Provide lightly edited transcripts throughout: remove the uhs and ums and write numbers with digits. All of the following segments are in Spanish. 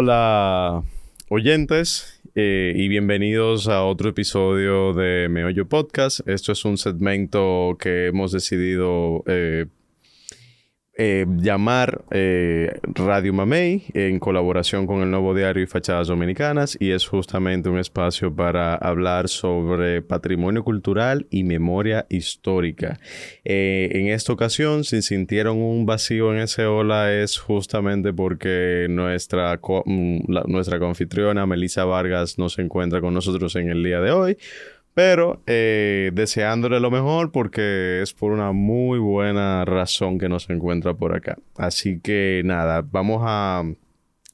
Hola oyentes y bienvenidos a otro episodio de Meollo Podcast. Esto es un segmento que hemos decidido llamar Radio Mamey en colaboración con el Nuevo Diario y Fachadas Dominicanas, y es justamente un espacio para hablar sobre patrimonio cultural y memoria histórica. En esta ocasión, si sintieron un vacío en ese hola, es justamente porque nuestra confitriona Melissa Vargas no se encuentra con nosotros en el día de hoy. Pero deseándole lo mejor porque es por una muy buena razón que nos encuentra por acá. Así que nada, vamos a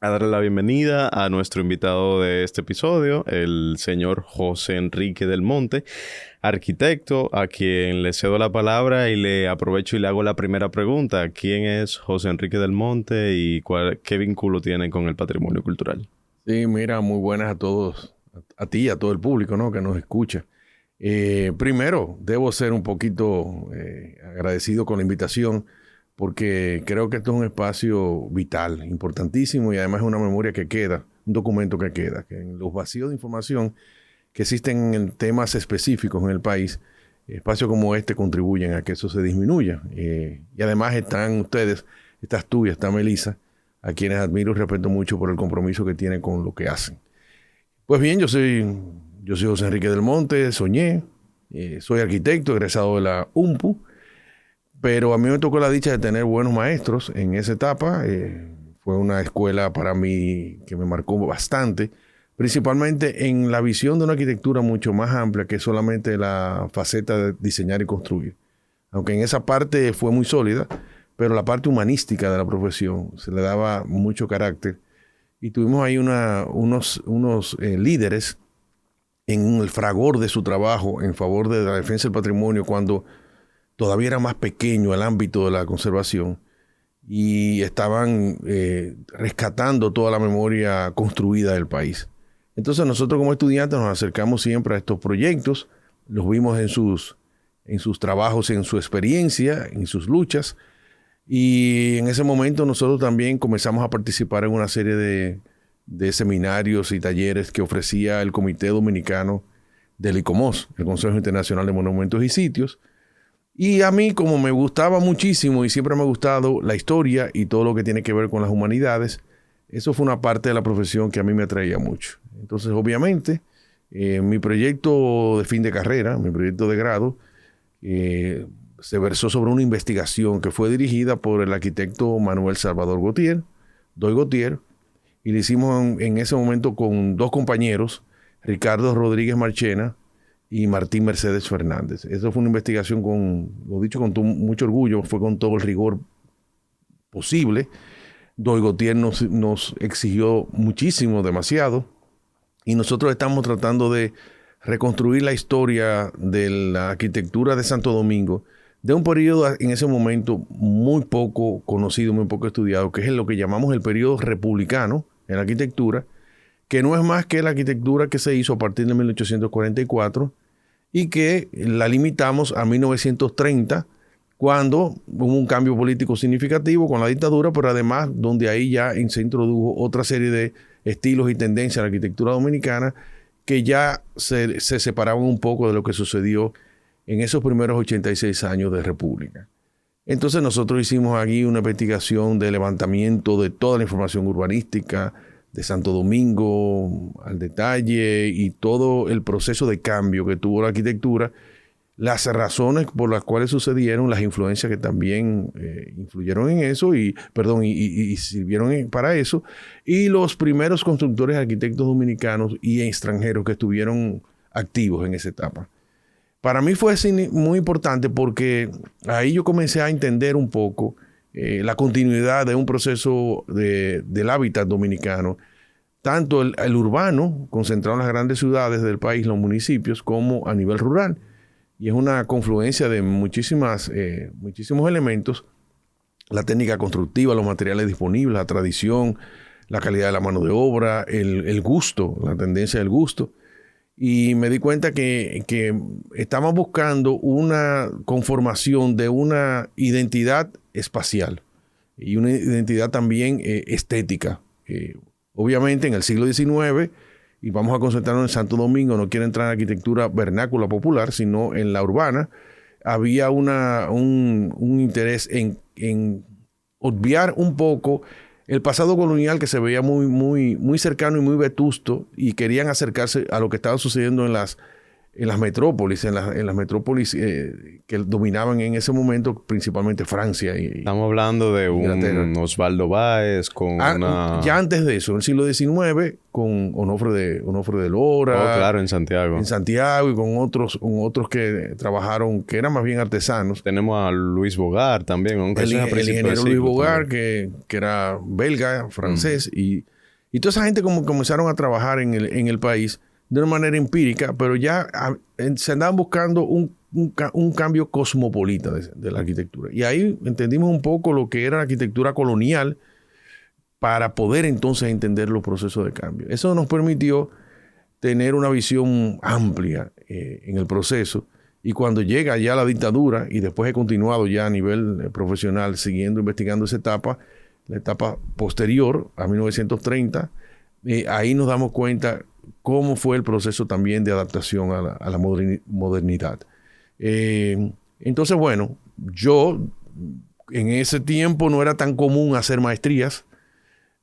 darle la bienvenida a nuestro invitado de este episodio, el señor José Enrique del Monte, arquitecto, a quien le cedo la palabra y le aprovecho y le hago la primera pregunta. ¿Quién es José Enrique del Monte y qué vínculo tiene con el patrimonio cultural? Sí, mira, muy buenas a todos, a ti y a todo el público, ¿no?, que nos escucha. Primero, debo ser un poquito agradecido con la invitación porque creo que esto es un espacio vital, importantísimo, y además es una memoria que queda, un documento que queda, que en los vacíos de información que existen en temas específicos en el país, espacios como este contribuyen a que eso se disminuya. Y además están ustedes, estás tú y está Melissa, a quienes admiro y respeto mucho por el compromiso que tienen con lo que hacen. Pues bien, yo soy José Enrique del Monte, soy arquitecto, egresado de la UMPU, pero a mí me tocó la dicha de tener buenos maestros en esa etapa. Fue una escuela para mí que me marcó bastante, principalmente en la visión de una arquitectura mucho más amplia que solamente la faceta de diseñar y construir. Aunque en esa parte fue muy sólida, pero la parte humanística de la profesión se le daba mucho carácter. Y tuvimos ahí unos líderes en el fragor de su trabajo en favor de la defensa del patrimonio cuando todavía era más pequeño el ámbito de la conservación, y estaban rescatando toda la memoria construida del país. Entonces nosotros como estudiantes nos acercamos siempre a estos proyectos, los vimos en sus trabajos, en su experiencia, en sus luchas, y en ese momento nosotros también comenzamos a participar en una serie de seminarios y talleres que ofrecía el Comité Dominicano del ICOMOS, el Consejo Internacional de Monumentos y Sitios. Y a mí, como me gustaba muchísimo y siempre me ha gustado la historia y todo lo que tiene que ver con las humanidades, eso fue una parte de la profesión que a mí me atraía mucho. Entonces, obviamente, mi proyecto de fin de carrera, mi proyecto de grado, se versó sobre una investigación que fue dirigida por el arquitecto Manuel Salvador Gautier, Doy Gautier, y lo hicimos en ese momento con dos compañeros, Ricardo Rodríguez Marchena y Martín Mercedes Fernández. Eso fue una investigación lo dicho con mucho orgullo, fue con todo el rigor posible. Doy Gautier nos exigió muchísimo, demasiado, y nosotros estamos tratando de reconstruir la historia de la arquitectura de Santo Domingo, de un periodo en ese momento muy poco conocido, muy poco estudiado, que es lo que llamamos el periodo republicano en la arquitectura, que no es más que la arquitectura que se hizo a partir de 1844 y que la limitamos a 1930, cuando hubo un cambio político significativo con la dictadura, pero además donde ahí ya se introdujo otra serie de estilos y tendencias en la arquitectura dominicana que ya se separaban un poco de lo que sucedió en esos primeros 86 años de república. Entonces nosotros hicimos aquí una investigación de levantamiento de toda la información urbanística de Santo Domingo al detalle y todo el proceso de cambio que tuvo la arquitectura, las razones por las cuales sucedieron, las influencias que también influyeron en eso y sirvieron para eso, y los primeros constructores arquitectos dominicanos y extranjeros que estuvieron activos en esa etapa. Para mí fue muy importante porque ahí yo comencé a entender un poco la continuidad de un proceso del hábitat dominicano, tanto el urbano, concentrado en las grandes ciudades del país, los municipios, como a nivel rural. Y es una confluencia de muchísimos elementos: la técnica constructiva, los materiales disponibles, la tradición, la calidad de la mano de obra, el gusto, la tendencia del gusto. Y me di cuenta que estamos buscando una conformación de una identidad espacial y una identidad también estética. Obviamente en el siglo XIX, y vamos a concentrarnos en Santo Domingo, no quiero entrar en arquitectura vernácula popular, sino en la urbana, había un interés en obviar un poco el pasado colonial que se veía muy cercano y muy vetusto, y querían acercarse a lo que estaba sucediendo en las metrópolis, en las metrópolis que dominaban en ese momento, principalmente Francia. Estamos hablando de un Osvaldo Báez con Ya antes de eso, en el siglo XIX, con Onofre de Lora. Oh, claro, en Santiago. En Santiago, y con otros que trabajaron, que eran más bien artesanos. Tenemos a Luis Bogar también, aunque el ingeniero Luis Bogar, que era belga, francés, y toda esa gente como comenzaron a trabajar en el país de una manera empírica, pero ya se andaban buscando un cambio cosmopolita de la arquitectura. Y ahí entendimos un poco lo que era la arquitectura colonial para poder entonces entender los procesos de cambio. Eso nos permitió tener una visión amplia en el proceso. Y cuando llega ya la dictadura, y después he continuado ya a nivel profesional siguiendo, investigando esa etapa, la etapa posterior a 1930, ahí nos damos cuenta cómo fue el proceso también de adaptación a la modernidad. Entonces, bueno, yo en ese tiempo no era tan común hacer maestrías,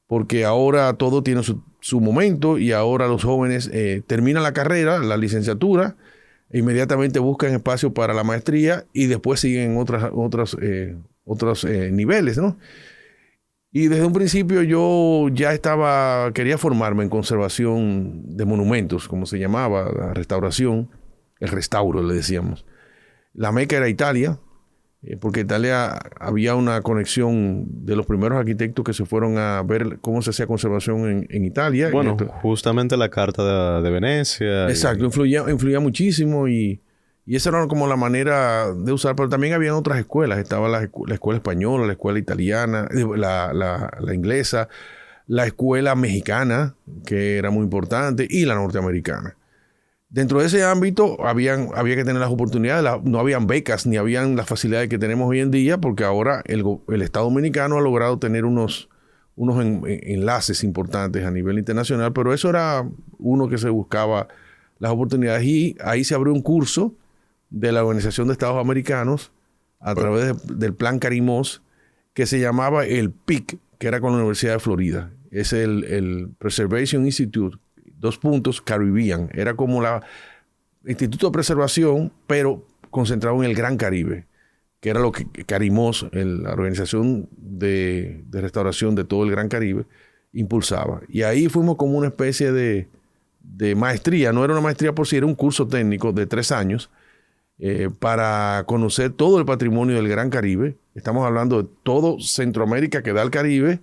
porque ahora todo tiene su momento, y ahora los jóvenes terminan la carrera, la licenciatura, e inmediatamente buscan espacio para la maestría, y después siguen otros niveles, ¿no? Y desde un principio yo ya quería formarme en conservación de monumentos, como se llamaba, la restauración, el restauro le decíamos. La meca era Italia, porque Italia había una conexión de los primeros arquitectos que se fueron a ver cómo se hacía conservación en Italia. Bueno, justamente la Carta de Venecia. Exacto, influía muchísimo, y esa era como la manera de usar, pero también había otras escuelas. Estaba la escuela española, la escuela italiana, la inglesa, la escuela mexicana, que era muy importante, y la norteamericana. Dentro de ese ámbito había que tener las oportunidades, no habían becas, ni habían las facilidades que tenemos hoy en día, porque ahora el Estado Dominicano ha logrado tener unos enlaces importantes a nivel internacional, pero eso era uno que se buscaba las oportunidades, y ahí se abrió un curso de la Organización de Estados Americanos a través del Plan Carimós, que se llamaba el PIC, que era con la Universidad de Florida. Es el Preservation Institute, Caribbean. Era como el Instituto de Preservación, pero concentrado en el Gran Caribe, que era lo que Carimós, la organización de restauración de todo el Gran Caribe, impulsaba. Y ahí fuimos como una especie de maestría. No era una maestría por sí, era un curso técnico de 3 años, para conocer todo el patrimonio del Gran Caribe. Estamos hablando de todo Centroamérica que da al Caribe,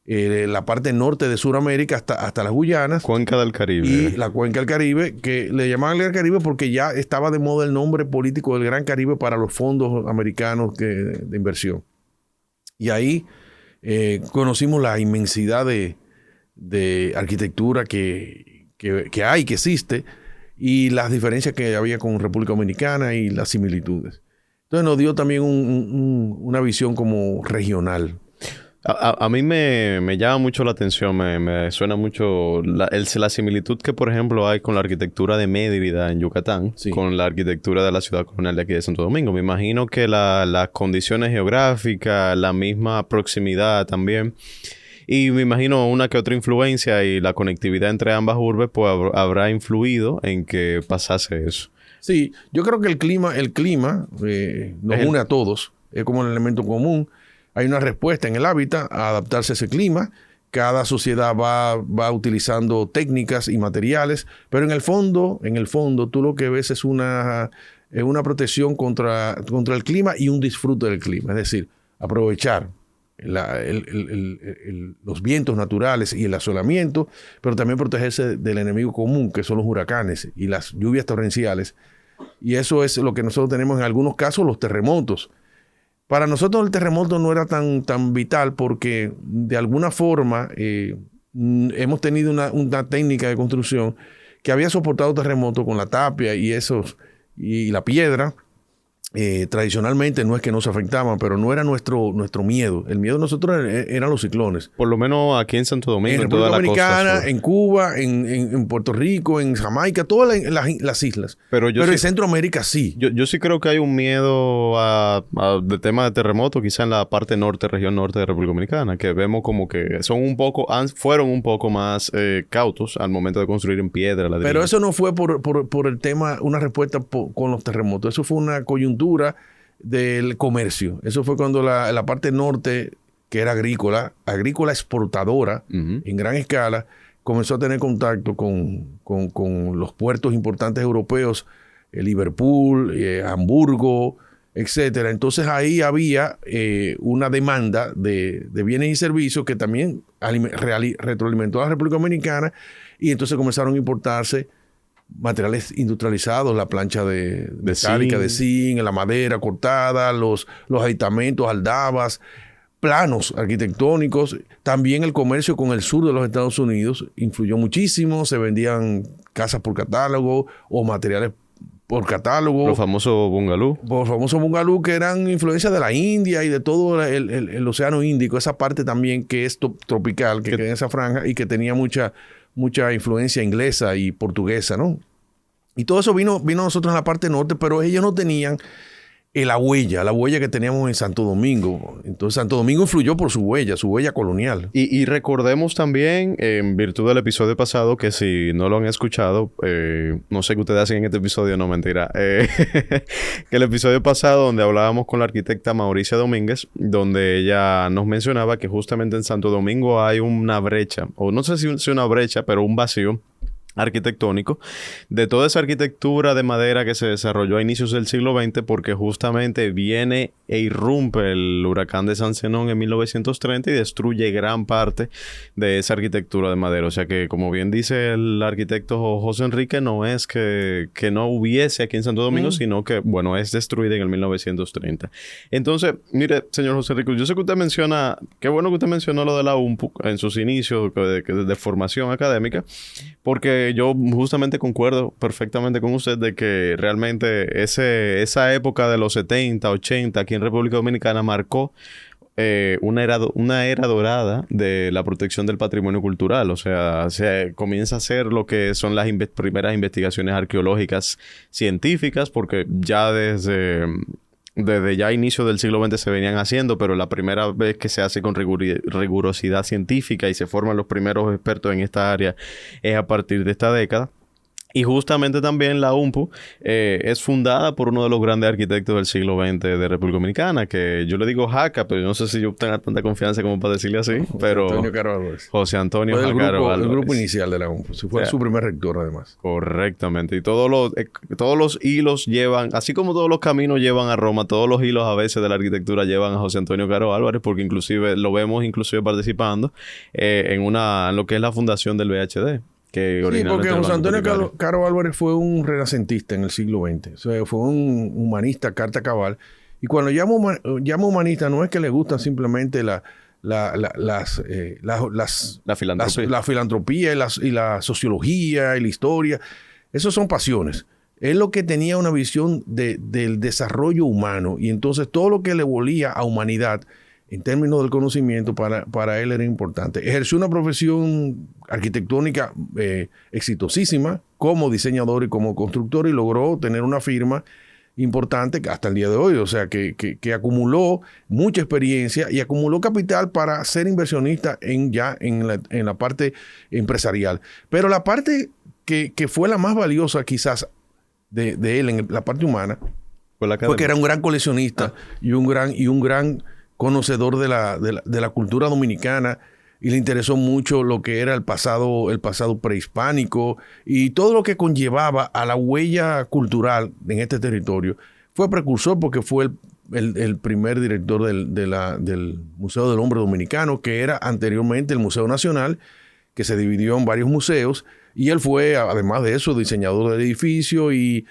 la parte norte de Sudamérica hasta las Guyanas. Cuenca del Caribe. Y la Cuenca del Caribe, que le llamaban el Gran Caribe porque ya estaba de moda el nombre político del Gran Caribe para los fondos americanos de inversión. Y ahí conocimos la inmensidad de arquitectura que hay, que existe, y las diferencias que había con República Dominicana y las similitudes. Entonces nos dio también una visión como regional. A mí me llama mucho la atención, me suena mucho la similitud que, por ejemplo, hay con la arquitectura de Mérida en Yucatán, sí, con la arquitectura de la ciudad colonial de aquí de Santo Domingo. Me imagino que las condiciones geográficas, la misma proximidad también, y me imagino una que otra influencia, y la conectividad entre ambas urbes pues habrá influido en que pasase eso. Sí, yo creo que el clima nos une a todos, es como un elemento común. Hay una respuesta en el hábitat a adaptarse a ese clima. Cada sociedad va utilizando técnicas y materiales, pero en el fondo tú lo que ves es una protección contra el clima y un disfrute del clima. Es decir, aprovechar los vientos naturales y el asolamiento, pero también protegerse del enemigo común, que son los huracanes y las lluvias torrenciales. Y eso es lo que nosotros tenemos en algunos casos, los terremotos. Para nosotros el terremoto no era tan vital, porque de alguna forma hemos tenido una técnica de construcción que había soportado terremotos con la tapia y la piedra, tradicionalmente no es que nos afectaban, pero no era nuestro miedo. El miedo de nosotros eran los ciclones. Por lo menos aquí en Santo Domingo, en toda República la costa Dominicana, sur. en Cuba, en Puerto Rico, en Jamaica, todas las islas. Pero en Centroamérica sí. Yo sí creo que hay un miedo de tema de terremoto, quizá en la parte norte, región norte de República Dominicana, que vemos como que fueron un poco más cautos al momento de construir en piedra. Pero eso no fue por el tema, una respuesta con los terremotos. Eso fue una coyuntura del comercio. Eso fue cuando la parte norte, que era agrícola exportadora en gran escala, comenzó a tener contacto con los puertos importantes europeos, Liverpool, Hamburgo, etcétera. Entonces ahí había una demanda de bienes y servicios que también retroalimentó a la República Dominicana, y entonces comenzaron a importarse materiales industrializados, la plancha de metálica de zinc, la madera cortada, los aditamentos, aldabas, planos arquitectónicos. También el comercio con el sur de los Estados Unidos influyó muchísimo. Se vendían casas por catálogo o materiales por catálogo. Los famosos bungalú. Los famosos bungalú, que eran influencia de la India y de todo el Océano Índico, esa parte también que es tropical, que queda en esa franja y que tenía mucha influencia inglesa y portuguesa, ¿no? Y todo eso vino a nosotros en la parte norte, pero ellos no tenían la huella que teníamos en Santo Domingo. Entonces Santo Domingo influyó por su huella colonial. Y recordemos también, en virtud del episodio pasado, que si no lo han escuchado, no sé qué ustedes hacen en este episodio, no, mentira, que el episodio pasado donde hablábamos con la arquitecta Mauricia Domínguez, donde ella nos mencionaba que justamente en Santo Domingo hay una brecha, o no sé si una brecha, pero un vacío arquitectónico de toda esa arquitectura de madera que se desarrolló a inicios del siglo XX, porque justamente viene e irrumpe el huracán de San Zenón en 1930 y destruye gran parte de esa arquitectura de madera. O sea que, como bien dice el arquitecto José Enrique, no es que no hubiese aquí en Santo Domingo, sino que, bueno, es destruida en el 1930. Entonces, mire, señor José Enrique, yo sé que usted menciona, qué bueno que usted mencionó lo de la UMPU en sus inicios de formación académica, porque yo justamente concuerdo perfectamente con usted de que realmente esa época de los 70, 80 aquí en República Dominicana marcó una era dorada de la protección del patrimonio cultural. O sea, se comienza a hacer lo que son las primeras investigaciones arqueológicas científicas, porque ya desde ya inicio del siglo XX se venían haciendo, pero la primera vez que se hace con rigurosidad científica y se forman los primeros expertos en esta área es a partir de esta década. Y justamente también la UMPU es fundada por uno de los grandes arquitectos del siglo XX de República Dominicana, que yo le digo Jaca, pero yo no sé si yo tenga tanta confianza como para decirle así, pero... José Antonio Caro Álvarez. José Antonio Caro Álvarez. El grupo inicial de la UMPU. Fue su primer rector, además. Correctamente. Y todos los hilos llevan, así como todos los caminos llevan a Roma, todos los hilos a veces de la arquitectura llevan a José Antonio Caro Álvarez, porque inclusive lo vemos participando en lo que es la fundación del VHD. Sí, porque José Antonio Caro Álvarez fue un renacentista en el siglo XX. O sea, fue un humanista carta cabal. Y cuando llamo humanista, no es que le gustan simplemente la filantropía y la sociología y la historia. Esos son pasiones. Él lo que tenía una visión del desarrollo humano. Y entonces todo lo que le volía a humanidad en términos del conocimiento, para él era importante. Ejerció una profesión arquitectónica exitosísima como diseñador y como constructor, y logró tener una firma importante hasta el día de hoy. O sea, que acumuló mucha experiencia y acumuló capital para ser inversionista en la parte empresarial. Pero la parte que fue la más valiosa quizás de él en la parte humana fue que era un gran coleccionista y un gran conocedor de la cultura dominicana, y le interesó mucho lo que era el pasado prehispánico y todo lo que conllevaba a la huella cultural en este territorio. Fue precursor porque fue el primer director del Museo del Hombre Dominicano, que era anteriormente el Museo Nacional, que se dividió en varios museos, y él fue, además de eso, diseñador del edificio y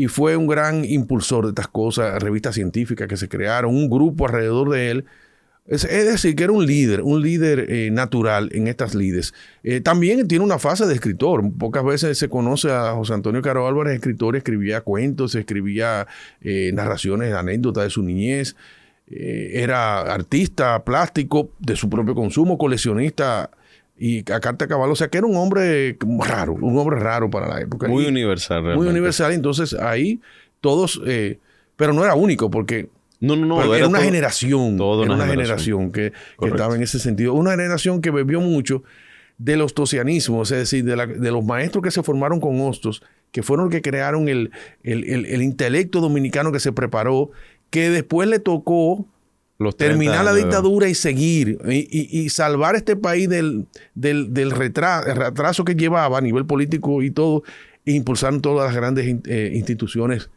fue un gran impulsor de estas cosas, revistas científicas que se crearon, un grupo alrededor de él, Es decir, que era un líder natural en estas lides. También tiene una fase de escritor. Pocas veces se conoce a José Antonio Caro Álvarez, escritor, escribía cuentos, escribía narraciones, anécdotas de su niñez. Era artista plástico de su propio consumo, coleccionista y a carta cabal. O sea, que era un hombre raro para la época. Muy universal, realmente. Muy universal. Entonces, ahí todos... pero no era único, porque... No, era una generación. Era una generación que estaba en ese sentido. Una generación que bebió mucho de los tosianismos, es decir, de los maestros que se formaron con Hostos, que fueron los que crearon el intelecto dominicano que se preparó, que después le tocó terminar la dictadura y seguir y salvar este país del retraso que llevaba a nivel político y todo, e impulsar todas las grandes instituciones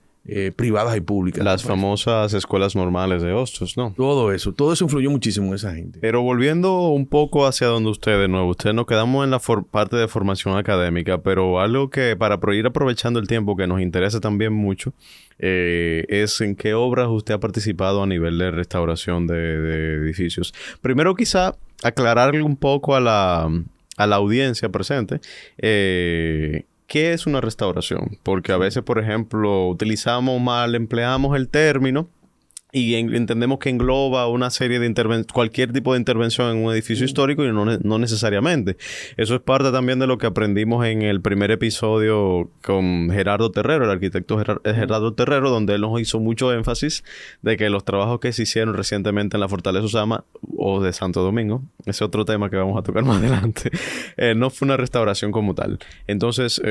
privadas y públicas. Las famosas escuelas normales de Hostos, ¿no? Todo eso influyó muchísimo en esa gente. Pero volviendo un poco hacia donde ustedes nos quedamos en la parte de formación académica, pero algo que para ir aprovechando el tiempo que nos interesa también mucho, es en qué obras usted ha participado a nivel de restauración de edificios. Primero quizá aclararle un poco a la audiencia presente, ¿qué es una restauración? Porque a veces, por ejemplo, empleamos el término y entendemos que engloba una serie de cualquier tipo de intervención en un edificio histórico y no necesariamente. Eso es parte también de lo que aprendimos en el primer episodio con Gerardo Terrero, el arquitecto Gerardo Terrero, donde él nos hizo mucho énfasis de que los trabajos que se hicieron recientemente en la Fortaleza Usama o de Santo Domingo, ese es otro tema que vamos a tocar más adelante, no fue una restauración como tal. Entonces,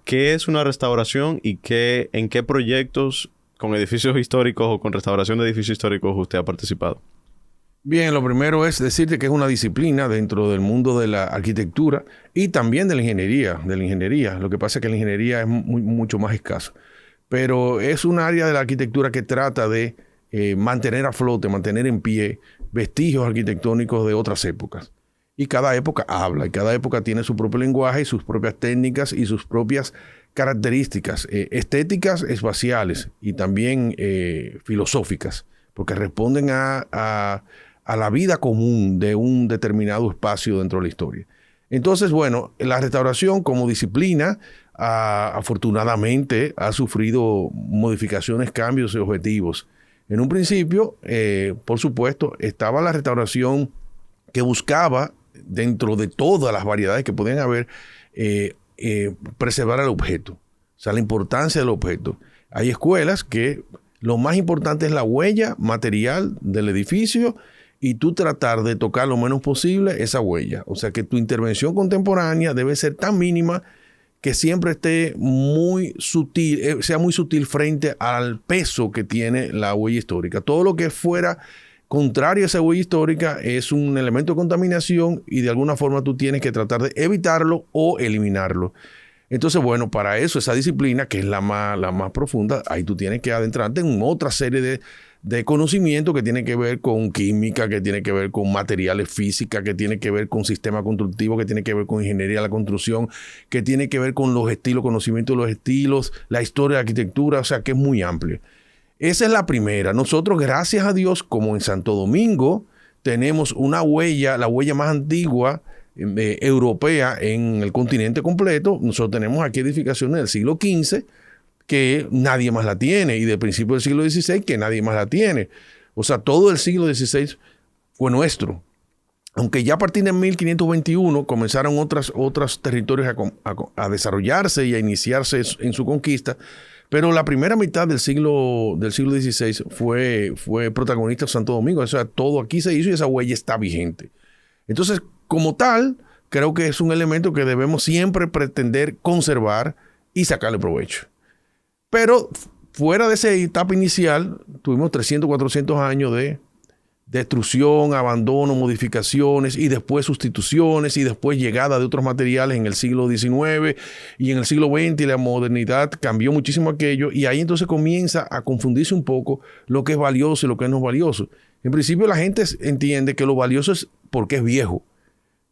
¿qué es una restauración y en qué proyectos con edificios históricos o con restauración de edificios históricos usted ha participado? Bien, lo primero es decirte que es una disciplina dentro del mundo de la arquitectura y también de la ingeniería. Lo que pasa es que la ingeniería es mucho más escasa. Pero es un área de la arquitectura que trata de mantener a flote, mantener en pie vestigios arquitectónicos de otras épocas. Y cada época habla, y cada época tiene su propio lenguaje y sus propias técnicas y sus propias características estéticas, espaciales y también filosóficas, porque responden a la vida común de un determinado espacio dentro de la historia. Entonces, bueno, la restauración como disciplina afortunadamente ha sufrido modificaciones, cambios y objetivos. En un principio, por supuesto, estaba la restauración que buscaba, dentro de todas las variedades que podían haber, preservar el objeto, o sea, la importancia del objeto. Hay escuelas que lo más importante es la huella material del edificio y tú tratar de tocar lo menos posible esa huella. O sea, que tu intervención contemporánea debe ser tan mínima que siempre esté muy sutil, sea muy sutil frente al peso que tiene la huella histórica. Todo lo que fuera contrario a esa huella histórica es un elemento de contaminación y de alguna forma tú tienes que tratar de evitarlo o eliminarlo. Entonces, bueno, para eso esa disciplina, que es la más profunda, ahí tú tienes que adentrarte en otra serie de conocimiento que tiene que ver con química, que tiene que ver con materiales, física, que tiene que ver con sistema constructivo, que tiene que ver con ingeniería de la construcción, que tiene que ver con los estilos, conocimiento de los estilos, la historia de la arquitectura, o sea, que es muy amplio. Esa es la primera. Nosotros, gracias a Dios, como en Santo Domingo, tenemos una huella, la huella más antigua europea en el continente completo. Nosotros tenemos aquí edificaciones del siglo XV que nadie más la tiene y de principio del siglo XVI que nadie más la tiene. O sea, todo el siglo XVI fue nuestro. Aunque ya a partir de 1521 comenzaron otros territorios a desarrollarse y a iniciarse en su conquista. Pero la primera mitad del siglo XVI fue protagonista Santo Domingo. O sea, todo aquí se hizo y esa huella está vigente. Entonces, como tal, creo que es un elemento que debemos siempre pretender conservar y sacarle provecho. Pero fuera de esa etapa inicial, tuvimos 300, 400 años de destrucción, abandono, modificaciones y después sustituciones y después llegada de otros materiales en el siglo XIX y en el siglo XX y la modernidad cambió muchísimo aquello y ahí entonces comienza a confundirse un poco lo que es valioso y lo que no es valioso. En principio la gente entiende que lo valioso es porque es viejo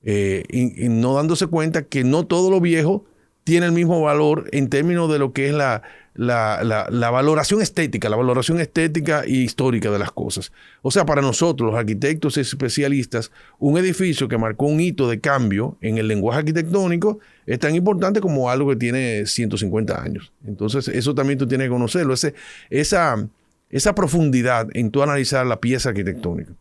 y no dándose cuenta que no todo lo viejo tiene el mismo valor en términos de lo que es la valoración estética, e histórica de las cosas. O sea, para nosotros, los arquitectos especialistas, un edificio que marcó un hito de cambio en el lenguaje arquitectónico es tan importante como algo que tiene 150 años. Entonces, eso también tú tienes que conocerlo, esa profundidad en tú analizar la pieza arquitectónica.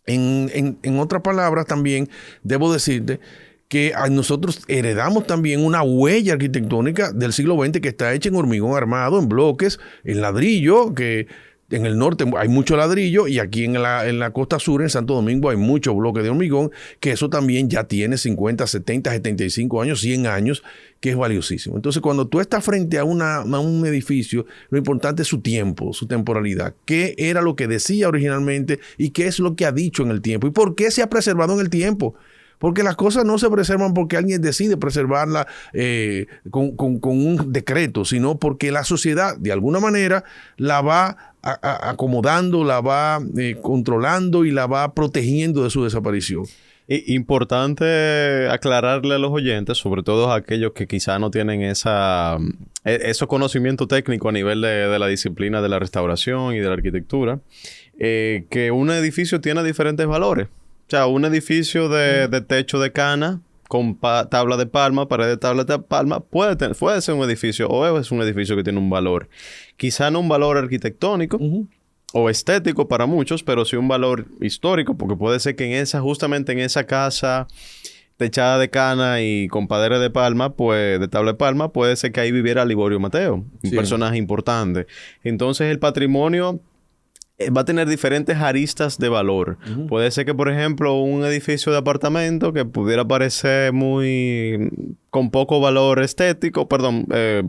En otras palabras, también debo decirte que nosotros heredamos también una huella arquitectónica del siglo XX que está hecha en hormigón armado, en bloques, en ladrillo, que en el norte hay mucho ladrillo y aquí en la costa sur, en Santo Domingo, hay muchos bloques de hormigón, que eso también ya tiene 50, 70, 75 años, 100 años, que es valiosísimo. Entonces, cuando tú estás frente a un edificio, lo importante es su tiempo, su temporalidad. ¿Qué era lo que decía originalmente y qué es lo que ha dicho en el tiempo? ¿Y por qué se ha preservado en el tiempo? Porque las cosas no se preservan porque alguien decide preservarla con un decreto, sino porque la sociedad, de alguna manera, la va acomodando, la va controlando y la va protegiendo de su desaparición. Importante aclararle a los oyentes, sobre todo a aquellos que quizá no tienen esos conocimientos técnicos a nivel de la disciplina de la restauración y de la arquitectura, que un edificio tiene diferentes valores. O sea, un edificio de techo de cana con tabla de palma, pared de tabla de palma, puede ser un edificio o es un edificio que tiene un valor. Quizá no un valor arquitectónico o estético para muchos, pero sí un valor histórico, porque puede ser que justamente en esa casa techada de cana y con paredes de palma, pues de tabla de palma, puede ser que ahí viviera Liborio Mateo, un personaje importante. Entonces el patrimonio va a tener diferentes aristas de valor. Puede ser que, por ejemplo, un edificio de apartamento que pudiera parecer con poco valor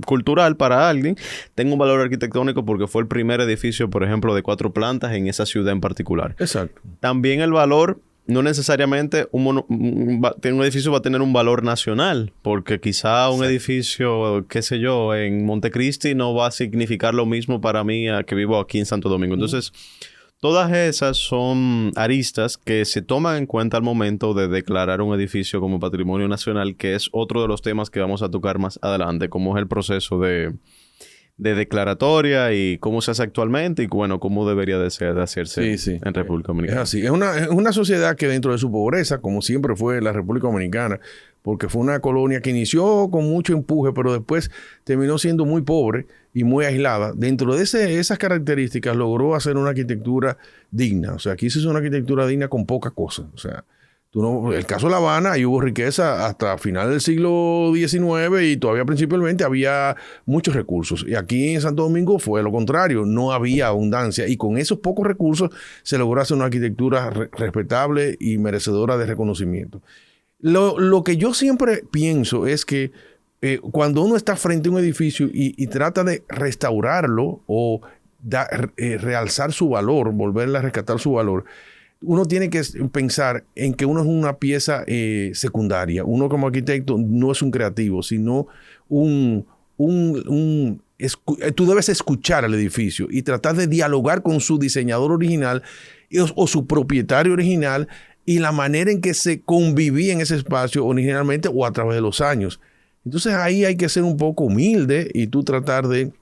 cultural para alguien, tenga un valor arquitectónico porque fue el primer edificio, por ejemplo, de 4 plantas en esa ciudad en particular. Exacto. También el valor, no necesariamente un edificio va a tener un valor nacional, porque quizá un edificio, qué sé yo, en Montecristi no va a significar lo mismo para mí que vivo aquí en Santo Domingo. Entonces, todas esas son aristas que se toman en cuenta al momento de declarar un edificio como patrimonio nacional, que es otro de los temas que vamos a tocar más adelante, como es el proceso de declaratoria y cómo se hace actualmente y, bueno, cómo debería de hacerse en República Dominicana. Es así. Es una sociedad que dentro de su pobreza, como siempre fue la República Dominicana, porque fue una colonia que inició con mucho empuje, pero después terminó siendo muy pobre y muy aislada. Dentro de esas características logró hacer una arquitectura digna. O sea, aquí se hizo una arquitectura digna con poca cosa. O sea, el caso de La Habana, ahí hubo riqueza hasta final del siglo XIX y todavía principalmente había muchos recursos. Y aquí en Santo Domingo fue lo contrario, no había abundancia. Y con esos pocos recursos se logró hacer una arquitectura respetable y merecedora de reconocimiento. Lo que yo siempre pienso es que cuando uno está frente a un edificio y trata de restaurarlo o realzar su valor, volverle a rescatar su valor, uno tiene que pensar en que uno es una pieza secundaria. Uno como arquitecto no es un creativo, sino tú debes escuchar al edificio y tratar de dialogar con su diseñador original o su propietario original y la manera en que se convivía en ese espacio originalmente o a través de los años. Entonces ahí hay que ser un poco humilde y tú tratar de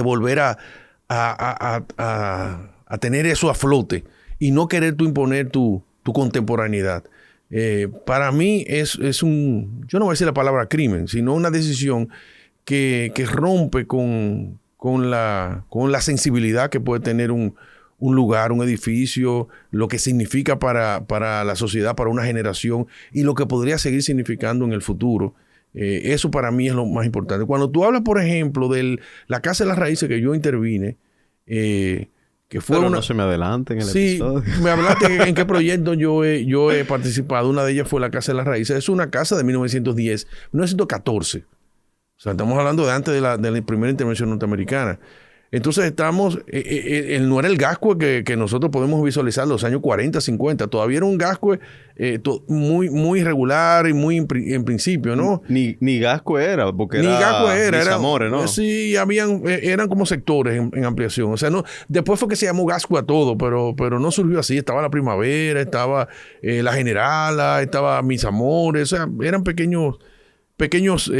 volver a tener eso a flote y no querer tú imponer tu contemporaneidad. Para mí yo no voy a decir la palabra crimen, sino una decisión que rompe con la sensibilidad que puede tener un lugar, un edificio, lo que significa para la sociedad, para una generación y lo que podría seguir significando en el futuro. Eso para mí es lo más importante. Cuando tú hablas, por ejemplo, de la Casa de las Raíces que yo intervine, que fue no se me adelante en el episodio. Sí, me hablaste en qué proyecto yo he participado. Una de ellas fue la Casa de las Raíces. Es una casa de 1914. O sea, estamos hablando de antes de la primera intervención norteamericana. Entonces no era el Gascue que nosotros podemos visualizar en los años 40, 50. Todavía era un Gascue muy, muy irregular y muy en principio, ¿no? Ni Gascue era, porque ni Gascue era. Amores, ¿no? Sí, eran como sectores en ampliación. O sea, no, después fue que se llamó Gascue a todo, pero no surgió así. Estaba la Primavera, estaba la Generala, estaba Mis Amores. O sea, eran pequeños pequeños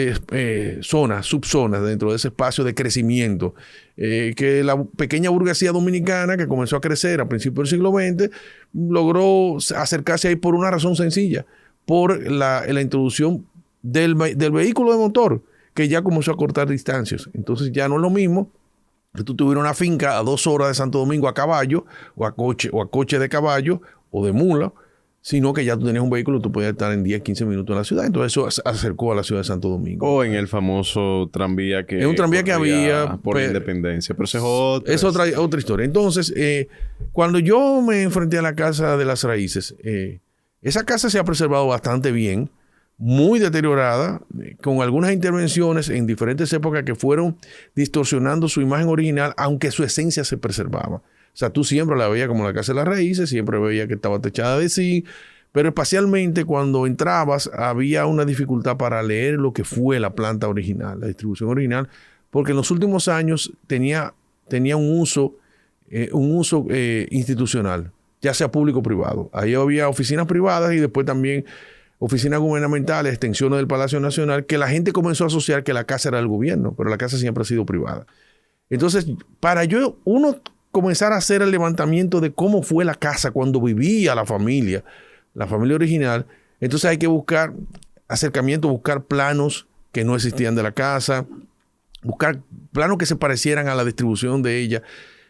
zonas, subzonas dentro de ese espacio de crecimiento, que la pequeña burguesía dominicana que comenzó a crecer a principios del siglo XX logró acercarse ahí por una razón sencilla, por la introducción del vehículo de motor, que ya comenzó a cortar distancias. Entonces ya no es lo mismo que tú tuvieras una finca a 2 horas de Santo Domingo a caballo, o a coche de caballo, o de mula, sino que ya tú tenías un vehículo, tú podías estar en 10, 15 minutos en la ciudad. Entonces eso acercó a la ciudad de Santo Domingo. O en el famoso tranvía que... Es un tranvía que había... por la Independencia. Pero eso es otra historia. Entonces, cuando yo me enfrenté a la Casa de las Raíces, esa casa se ha preservado bastante bien, muy deteriorada, con algunas intervenciones en diferentes épocas que fueron distorsionando su imagen original, aunque su esencia se preservaba. O sea, tú siempre la veías como la Casa de las Raíces, siempre veías que estaba techada de zinc, pero espacialmente cuando entrabas había una dificultad para leer lo que fue la planta original, la distribución original, porque en los últimos años tenía un uso institucional, ya sea público o privado. Ahí había oficinas privadas y después también oficinas gubernamentales, extensiones del Palacio Nacional, que la gente comenzó a asociar que la casa era del gobierno, pero la casa siempre ha sido privada. Entonces, para uno comenzar a hacer el levantamiento de cómo fue la casa cuando vivía la familia original, entonces hay que buscar acercamiento, buscar planos que no existían de la casa, buscar planos que se parecieran a la distribución de ella.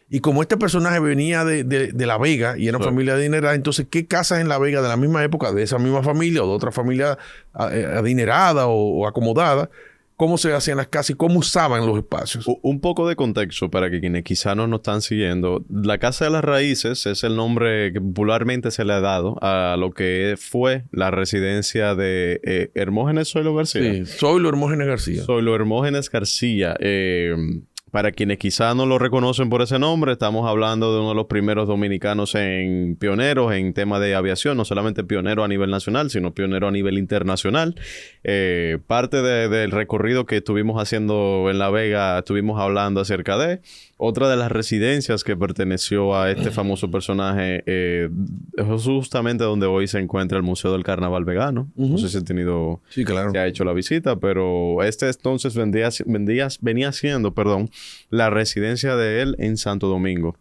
Y como este personaje venía de La Vega y era una familia adinerada, entonces, ¿qué casas en La Vega de la misma época, de esa misma familia o de otra familia adinerada o acomodada? ¿Cómo se hacían las casas y cómo usaban los espacios? Un poco de contexto para que quienes quizá no nos están siguiendo. La Casa de las Raíces es el nombre que popularmente se le ha dado a lo que fue la residencia de Hermógenes Zoilo García. Sí, Zoilo Hermógenes García. Zoilo Hermógenes García. Para quienes quizá no lo reconocen por ese nombre, estamos hablando de uno de los primeros dominicanos pioneros en tema de aviación, no solamente pionero a nivel nacional, sino pionero a nivel internacional. Parte del recorrido que estuvimos haciendo en La Vega, estuvimos hablando acerca de otra de las residencias que perteneció a este famoso personaje, es justamente donde hoy se encuentra el Museo del Carnaval Vegano. No sé si sí, claro, se ha hecho la visita, pero entonces venía siendo, la residencia de él en Santo Domingo.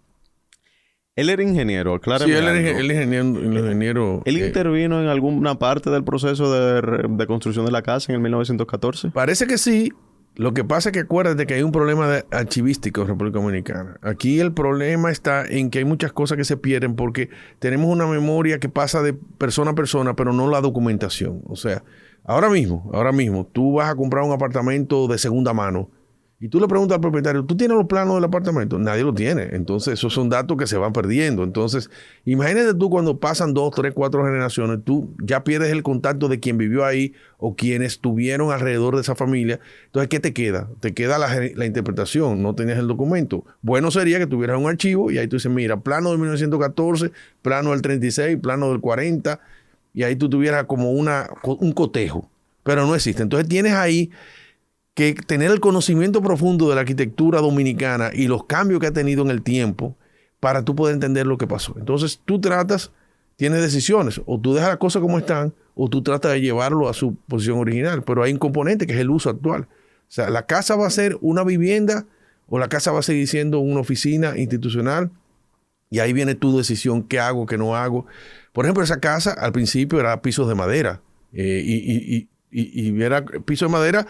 Él era ingeniero, claro. Sí, él era ingeniero. ¿Él intervino en alguna parte del proceso de construcción de la casa en el 1914? Parece que sí. Lo que pasa es que acuérdate que hay un problema archivístico en República Dominicana. Aquí el problema está en que hay muchas cosas que se pierden porque tenemos una memoria que pasa de persona a persona, pero no la documentación. O sea, ahora mismo, tú vas a comprar un apartamento de segunda mano y tú le preguntas al propietario, ¿tú tienes los planos del apartamento? Nadie lo tiene. Entonces, esos son datos que se van perdiendo. Entonces, imagínate tú cuando pasan 2, 3, 4 generaciones, tú ya pierdes el contacto de quien vivió ahí o quienes estuvieron alrededor de esa familia. Entonces, ¿qué te queda? Te queda la interpretación, no tenías el documento. Bueno sería que tuvieras un archivo y ahí tú dices, mira, plano de 1914, plano del 36, plano del 40, y ahí tú tuvieras como un cotejo. Pero no existe. Entonces, tienes ahí que tener el conocimiento profundo de la arquitectura dominicana y los cambios que ha tenido en el tiempo para tú poder entender lo que pasó. Entonces, tienes decisiones. O tú dejas las cosas como están, o tú tratas de llevarlo a su posición original. Pero hay un componente que es el uso actual. O sea, la casa va a ser una vivienda o la casa va a seguir siendo una oficina institucional. Y ahí viene tu decisión, qué hago, qué no hago. Por ejemplo, esa casa al principio era pisos de madera. Y era piso de madera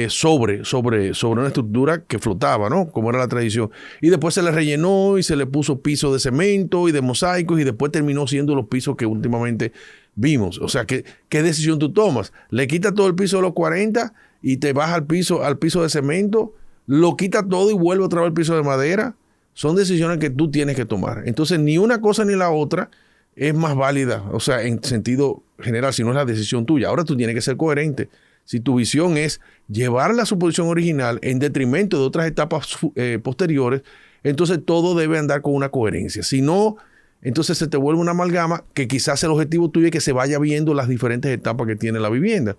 sobre una estructura que flotaba, ¿no? Como era la tradición. Y después se le rellenó y se le puso piso de cemento y de mosaicos y después terminó siendo los pisos que últimamente vimos. O sea, ¿qué decisión tú tomas? ¿Le quitas todo el piso de los 40 y te vas al piso de cemento? ¿Lo quitas todo y vuelve otra vez al piso de madera? Son decisiones que tú tienes que tomar. Entonces, ni una cosa ni la otra es más válida, o sea, en sentido general, si no es la decisión tuya. Ahora tú tienes que ser coherente. Si tu visión es llevarla a su posición original en detrimento de otras etapas posteriores, entonces todo debe andar con una coherencia. Si no, entonces se te vuelve una amalgama que quizás el objetivo tuyo es que se vaya viendo las diferentes etapas que tiene la vivienda.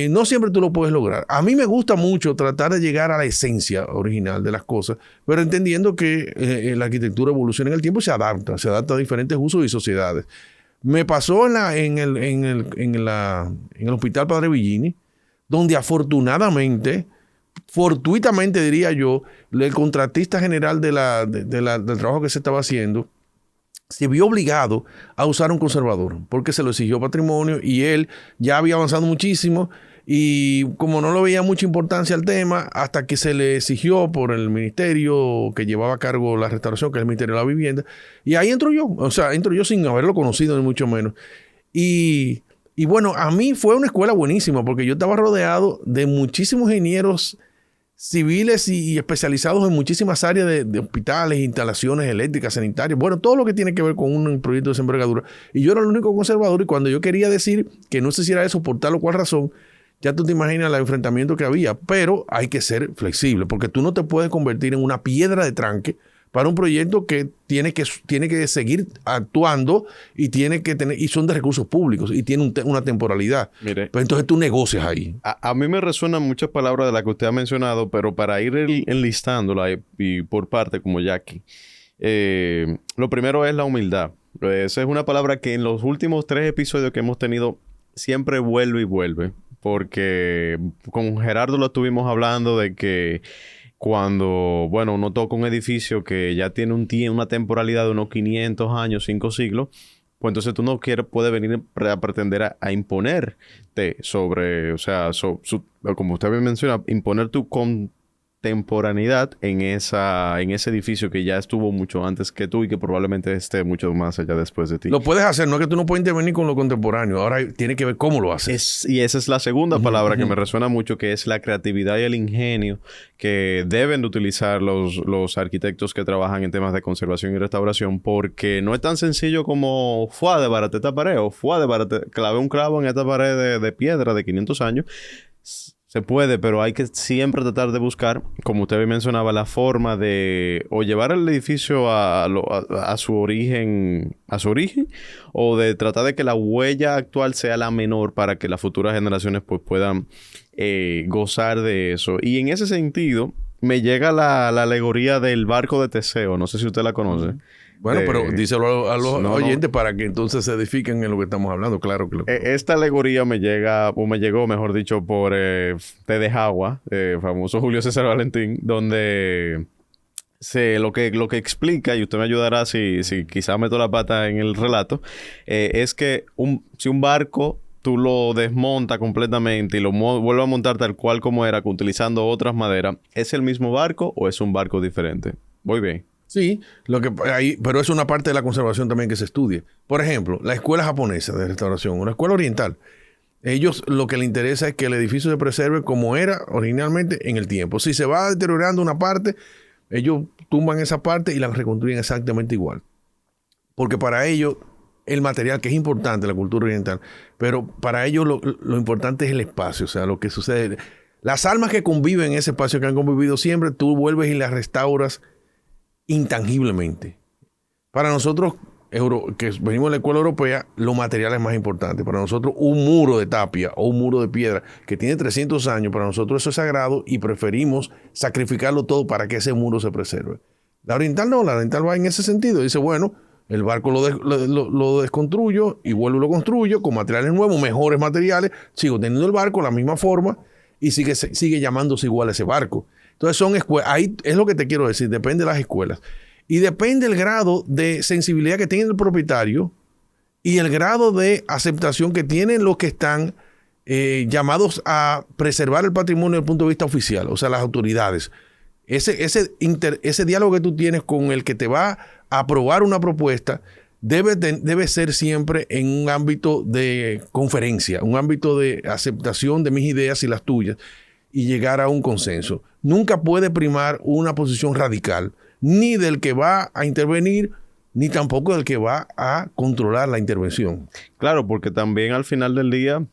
No siempre tú lo puedes lograr. A mí me gusta mucho tratar de llegar a la esencia original de las cosas, pero entendiendo que la arquitectura evoluciona en el tiempo y se adapta a diferentes usos y sociedades. Me pasó en el Hospital Padre Villini. donde afortunadamente, fortuitamente diría yo, el contratista general del trabajo que se estaba haciendo se vio obligado a usar un conservador porque se lo exigió Patrimonio y él ya había avanzado muchísimo y como no le veía mucha importancia al tema, hasta que se le exigió por el ministerio que llevaba a cargo la restauración, que es el Ministerio de la Vivienda, y ahí entro yo sin haberlo conocido ni mucho menos. Y bueno, a mí fue una escuela buenísima porque yo estaba rodeado de muchísimos ingenieros civiles y especializados en muchísimas áreas de hospitales, instalaciones eléctricas, sanitarias, bueno, todo lo que tiene que ver con un proyecto de esa envergadura. Y yo era el único conservador y cuando yo quería decir que no se hiciera eso por tal o cual razón, ya tú te imaginas el enfrentamiento que había, pero hay que ser flexible porque tú no te puedes convertir en una piedra de tranque para un proyecto que tiene que seguir actuando y y son de recursos públicos y tiene una temporalidad. Mire, pero entonces tú negocias ahí. A mí me resuenan muchas palabras de las que usted ha mencionado, pero para ir enlistándola y por parte como Jackie, lo primero es la humildad. Esa es una palabra que en los últimos 3 episodios que hemos tenido siempre vuelve y vuelve, porque con Gerardo lo estuvimos hablando de que cuando, bueno, uno toca un edificio que ya tiene una temporalidad de unos 500 años, 5 siglos, pues entonces tú no puedes venir a pretender a imponerte sobre, o sea, como usted bien menciona, imponer tu contemporaneidad en ese edificio que ya estuvo mucho antes que tú y que probablemente esté mucho más allá después de ti. Lo puedes hacer, no es que tú no puedes intervenir con lo contemporáneo, ahora tiene que ver cómo lo haces. Y esa es la segunda palabra que me resuena mucho, que es la creatividad y el ingenio que deben de utilizar los arquitectos que trabajan en temas de conservación y restauración, porque no es tan sencillo como fue de barate esta pared o fue de barate, clavé un clavo en esta pared de piedra de 500 años. Se puede, pero hay que siempre tratar de buscar, como usted mencionaba, la forma de o llevar el edificio a su origen, o de tratar de que la huella actual sea la menor para que las futuras generaciones pues puedan gozar de eso. Y en ese sentido, me llega la alegoría del barco de Teseo. No sé si usted la conoce. Bueno, pero díselo a los oyentes para que entonces se edifiquen en lo que estamos hablando. Claro que lo esta alegoría me llegó, mejor dicho, por Té de Jagua, famoso Julio César Valentín, donde lo que explica, y usted me ayudará si quizá meto la pata en el relato, es que si un barco tú lo desmontas completamente y lo vuelves a montar tal cual como era, utilizando otras maderas, ¿es el mismo barco o es un barco diferente? Voy bien. Sí, pero es una parte de la conservación también que se estudia. Por ejemplo, la escuela japonesa de restauración, una escuela oriental. Ellos lo que les interesa es que el edificio se preserve como era originalmente en el tiempo. Si se va deteriorando una parte, ellos tumban esa parte y la reconstruyen exactamente igual. Porque para ellos, el material, que es importante, la cultura oriental, pero para ellos lo importante es el espacio, o sea, lo que sucede. Las almas que conviven en ese espacio que han convivido siempre, tú vuelves y las restauras intangiblemente. Para nosotros, que venimos de la escuela europea, los materiales es más importante. Para nosotros, un muro de tapia o un muro de piedra que tiene 300 años, para nosotros eso es sagrado y preferimos sacrificarlo todo para que ese muro se preserve. La oriental no, la oriental va en ese sentido. Dice, bueno, el barco lo desconstruyo y vuelvo y lo construyo con materiales nuevos, mejores materiales, sigo teniendo el barco, la misma forma y sigue llamándose igual a ese barco. Entonces son escuelas, ahí es lo que te quiero decir, depende de las escuelas. Y depende del grado de sensibilidad que tiene el propietario y el grado de aceptación que tienen los que están llamados a preservar el patrimonio desde el punto de vista oficial, o sea, las autoridades. Ese diálogo que tú tienes con el que te va a aprobar una propuesta debe ser siempre en un ámbito de conferencia, un ámbito de aceptación de mis ideas y las tuyas, y llegar a un consenso. Nunca puede primar una posición radical, ni del que va a intervenir, ni tampoco del que va a controlar la intervención. Claro, porque también al final del día,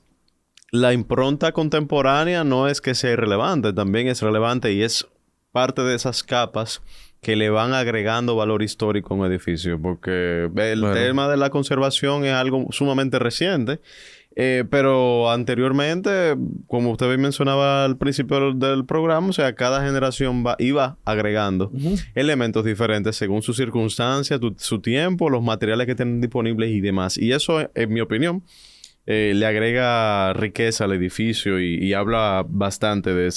la impronta contemporánea no es que sea irrelevante, también es relevante y es parte de esas capas que le van agregando valor histórico a un edificio, porque el tema de la conservación es algo sumamente reciente. Pero anteriormente, como usted bien mencionaba al principio del programa, o sea, cada generación iba agregando elementos diferentes según sus circunstancias, su tiempo, los materiales que tienen disponibles y demás. Y eso, en mi opinión, le agrega riqueza al edificio y habla bastante de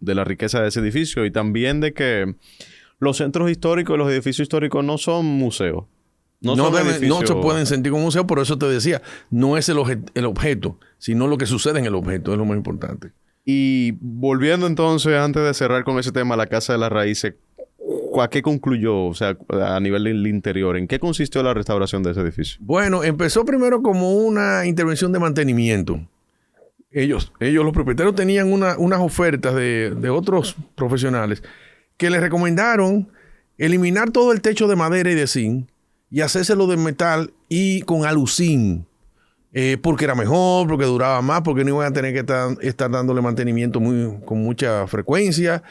la riqueza de ese edificio y también de que los centros históricos y los edificios históricos no son museos. No se pueden sentir como museo, por eso te decía, no es el objeto, sino lo que sucede en el objeto, es lo más importante. Y volviendo entonces, antes de cerrar con ese tema, la Casa de las Raíces, ¿a qué concluyó? O sea, a nivel del interior, ¿en qué consistió la restauración de ese edificio? Bueno, empezó primero como una intervención de mantenimiento. Los propietarios tenían unas ofertas de otros profesionales que les recomendaron eliminar todo el techo de madera y de zinc y hacérselo de metal y con aluzinc. Porque era mejor, porque duraba más, porque no iban a tener que estar dándole mantenimiento con mucha frecuencia.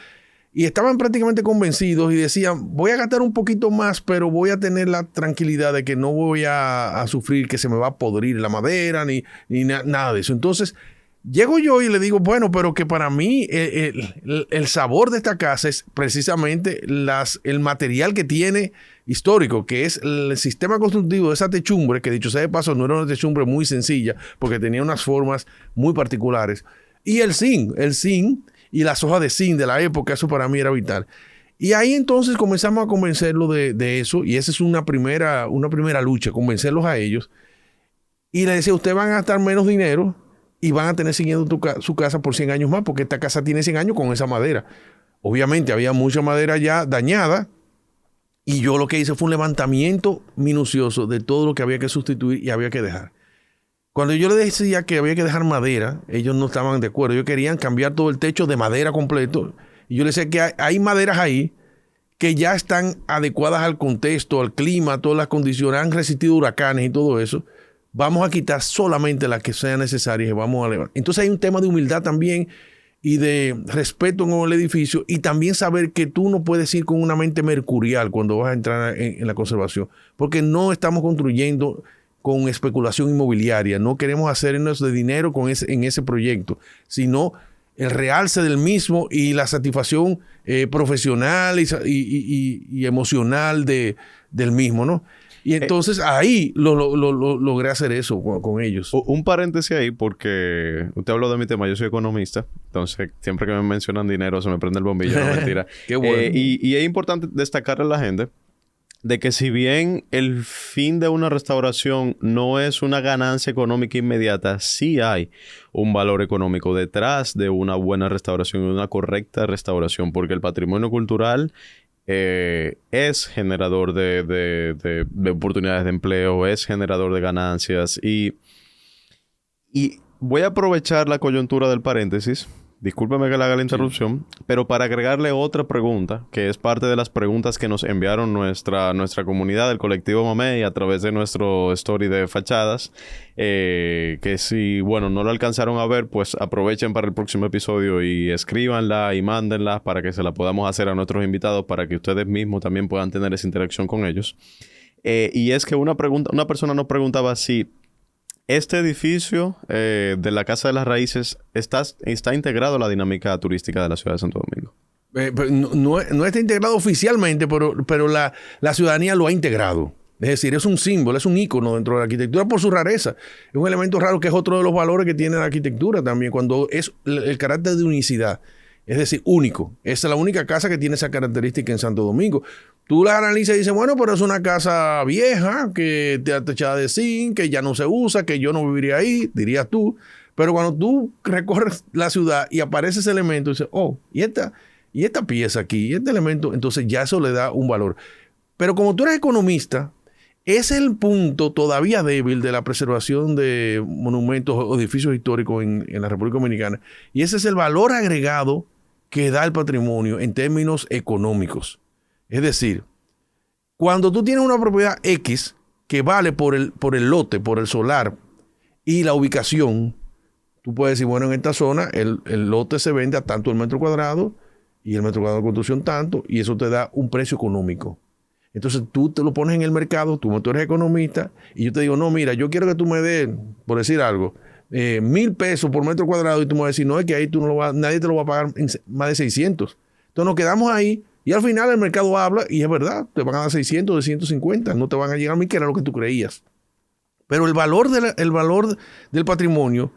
Y estaban prácticamente convencidos y decían, voy a gastar un poquito más, pero voy a tener la tranquilidad de que no voy a sufrir que se me va a podrir la madera ni nada de eso. Entonces, llego yo y le digo, bueno, pero que para mí el sabor de esta casa es precisamente el material que tiene histórico, que es el sistema constructivo de esa techumbre, que dicho sea de paso no era una techumbre muy sencilla, porque tenía unas formas muy particulares. Y el zinc y las hojas de zinc de la época, eso para mí era vital. Y ahí entonces comenzamos a convencerlo de eso, y esa es una primera lucha, convencerlos a ellos. Y le decía, ustedes van a gastar menos dinero y van a tener siguiendo su casa por 100 años más, porque esta casa tiene 100 años con esa madera. Obviamente había mucha madera ya dañada, y yo lo que hice fue un levantamiento minucioso de todo lo que había que sustituir y había que dejar. Cuando yo les decía que había que dejar madera, ellos no estaban de acuerdo. Ellos querían cambiar todo el techo de madera completo. Y yo les decía que hay maderas ahí que ya están adecuadas al contexto, al clima, a todas las condiciones, han resistido huracanes y todo eso. Vamos a quitar solamente las que sean necesarias y vamos a elevar. Entonces hay un tema de humildad también y de respeto en el edificio, y también saber que tú no puedes ir con una mente mercurial cuando vas a entrar en la conservación, porque no estamos construyendo con especulación inmobiliaria, no queremos hacernos de dinero en ese proyecto, sino el realce del mismo y la satisfacción profesional y emocional del mismo, ¿no? Y entonces ahí logré hacer eso con ellos. Un paréntesis ahí, porque usted habló de mi tema, yo soy economista, entonces siempre que me mencionan dinero se me prende el bombillo, no mentira. Qué bueno. Y es importante destacarle a la gente de que si bien el fin de una restauración no es una ganancia económica inmediata, sí hay un valor económico detrás de una buena restauración y una correcta restauración, porque el patrimonio cultural es generador de oportunidades de empleo, es generador de ganancias y voy a aprovechar la coyuntura del paréntesis. Discúlpeme que le haga la interrupción, pero para agregarle otra pregunta, que es parte de las preguntas que nos enviaron nuestra comunidad del colectivo Mamey a través de nuestro story de fachadas, que si, bueno, no lo alcanzaron a ver, pues aprovechen para el próximo episodio y escríbanla y mándenla para que se la podamos hacer a nuestros invitados, para que ustedes mismos también puedan tener esa interacción con ellos. Y es que una persona nos preguntaba si este edificio de la Casa de las Raíces está integrado a la dinámica turística de la ciudad de Santo Domingo. No está integrado oficialmente, pero la ciudadanía lo ha integrado. Es decir, es un símbolo, es un ícono dentro de la arquitectura por su rareza. Es un elemento raro que es otro de los valores que tiene la arquitectura también, cuando es el carácter de unicidad. Es decir, único. Esa es la única casa que tiene esa característica en Santo Domingo. Tú la analizas y dices, bueno, pero es una casa vieja, que está techada de zinc, que ya no se usa, que yo no viviría ahí, dirías tú. Pero cuando tú recorres la ciudad y aparece ese elemento, dices, oh, y esta pieza aquí, y este elemento, entonces ya eso le da un valor. Pero como tú eres economista, es el punto todavía débil de la preservación de monumentos o edificios históricos en la República Dominicana. Y ese es el valor agregado que da el patrimonio en términos económicos. Es decir, cuando tú tienes una propiedad X que vale por el lote, por el solar y la ubicación, tú puedes decir, bueno, en esta zona el lote se vende a tanto el metro cuadrado y el metro cuadrado de construcción tanto, y eso te da un precio económico. Entonces tú te lo pones en el mercado, tú eres economista, y yo te digo, no, mira, yo quiero que tú me des, por decir algo, 1,000 pesos por metro cuadrado, y tú me vas a decir, no, es que ahí nadie te lo va a pagar más de 600. Entonces nos quedamos ahí, y al final el mercado habla, y es verdad, te van a dar 600, 250, no te van a llegar a 1,000, que era lo que tú creías. Pero el valor del patrimonio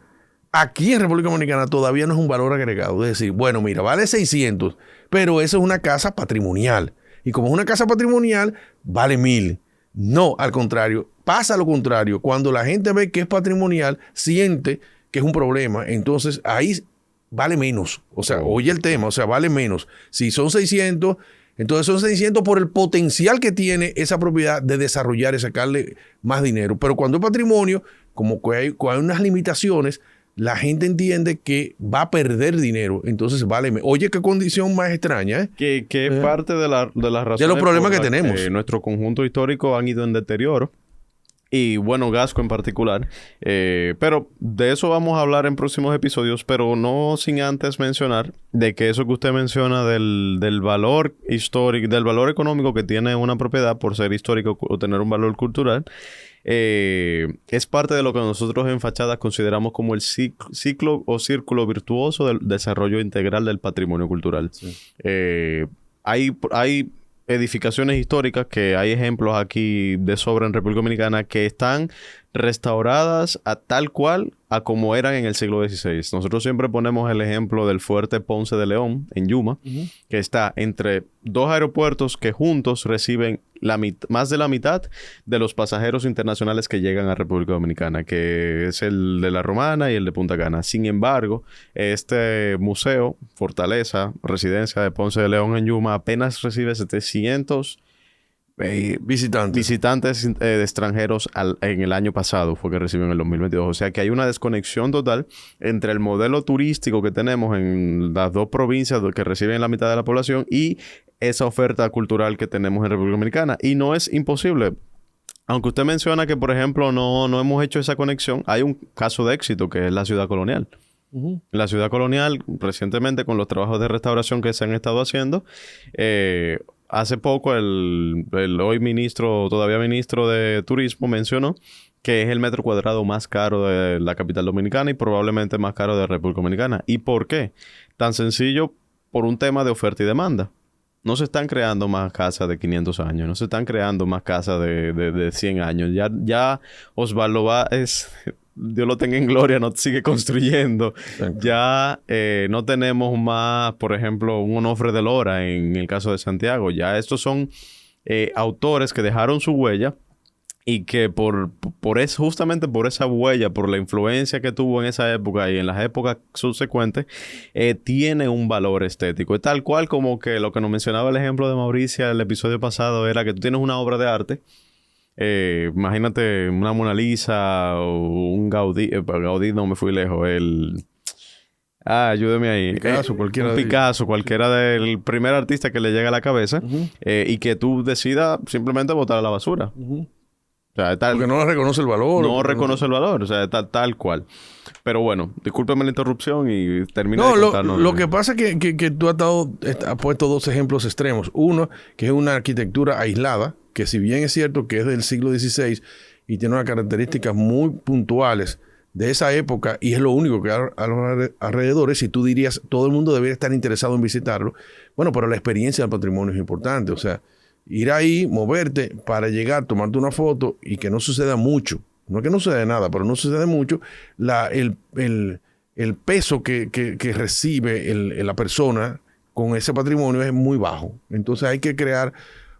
aquí en República Dominicana todavía no es un valor agregado. Es decir, bueno, mira, vale 600, pero eso es una casa patrimonial. Y como es una casa patrimonial, vale 1000. No, al contrario, pasa lo contrario. Cuando la gente ve que es patrimonial, siente que es un problema. Entonces ahí vale menos. O sea, oye el tema, o sea, vale menos. Si son 600, entonces son 600 por el potencial que tiene esa propiedad de desarrollar y sacarle más dinero. Pero cuando es patrimonio, como que hay unas limitaciones, la gente entiende que va a perder dinero, entonces vale. Oye, qué condición más extraña, ¿eh? Que es parte de las razones de los problemas que tenemos. Nuestro conjunto histórico han ido en deterioro. Y bueno, Gasco en particular. Pero de eso vamos a hablar en próximos episodios, pero no sin antes mencionar de que eso que usted menciona del valor histórico, del valor económico que tiene una propiedad por ser histórico o tener un valor cultural, es parte de lo que nosotros en Fachadas consideramos como el ciclo o círculo virtuoso del desarrollo integral del patrimonio cultural. Sí. Hay edificaciones históricas que hay ejemplos aquí de sobra en República Dominicana que están restauradas a tal cual a como eran en el siglo XVI. Nosotros siempre ponemos el ejemplo del fuerte Ponce de León en Yuma, que está entre dos aeropuertos que juntos reciben más de la mitad de los pasajeros internacionales que llegan a República Dominicana, que es el de La Romana y el de Punta Cana. Sin embargo, este museo, fortaleza, residencia de Ponce de León en Yuma, apenas recibe 700 visitantes de extranjeros en el año pasado, fue que recibió en el 2022. O sea que hay una desconexión total entre el modelo turístico que tenemos en las dos provincias que reciben la mitad de la población y esa oferta cultural que tenemos en República Dominicana. Y no es imposible. Aunque usted menciona que, por ejemplo, no hemos hecho esa conexión, hay un caso de éxito que es la Ciudad Colonial. La Ciudad Colonial, recientemente, con los trabajos de restauración que se han estado haciendo, hace poco el hoy todavía ministro de Turismo, mencionó que es el metro cuadrado más caro de la capital dominicana y probablemente más caro de República Dominicana. ¿Y por qué? Tan sencillo, por un tema de oferta y demanda. No se están creando más casas de 500 años, no se están creando más casas de 100 años. Ya Osvaldo Dios lo tenga en gloria, no sigue construyendo. Exacto. Ya no tenemos más, por ejemplo, un Onofre de Lora en el caso de Santiago. Ya estos son autores que dejaron su huella y que justamente por esa huella, por la influencia que tuvo en esa época y en las épocas subsecuentes, tiene un valor estético. Es tal cual como que lo que nos mencionaba el ejemplo de Mauricia el episodio pasado era que tú tienes una obra de arte. Imagínate una Mona Lisa o un Gaudí. Gaudí no me fui lejos. Ayúdeme ahí. Picasso, cualquiera del primer artista que le llegue a la cabeza, y que tú decidas simplemente botar a la basura. O sea, porque no reconoce el valor. No reconoce el valor. O sea, tal cual. Pero bueno, discúlpeme la interrupción y termina de contarnos. Lo que pasa es que tú has puesto dos ejemplos extremos. Uno, que es una arquitectura aislada, que si bien es cierto que es del siglo XVI y tiene unas características muy puntuales de esa época y es lo único que hay a los alrededores, y tú dirías, todo el mundo debería estar interesado en visitarlo. Bueno, pero la experiencia del patrimonio es importante. O sea, ir ahí, moverte para llegar, tomarte una foto y que no suceda mucho. No es que no suceda nada, pero no sucede mucho. El peso que recibe la persona con ese patrimonio es muy bajo. Entonces hay que crear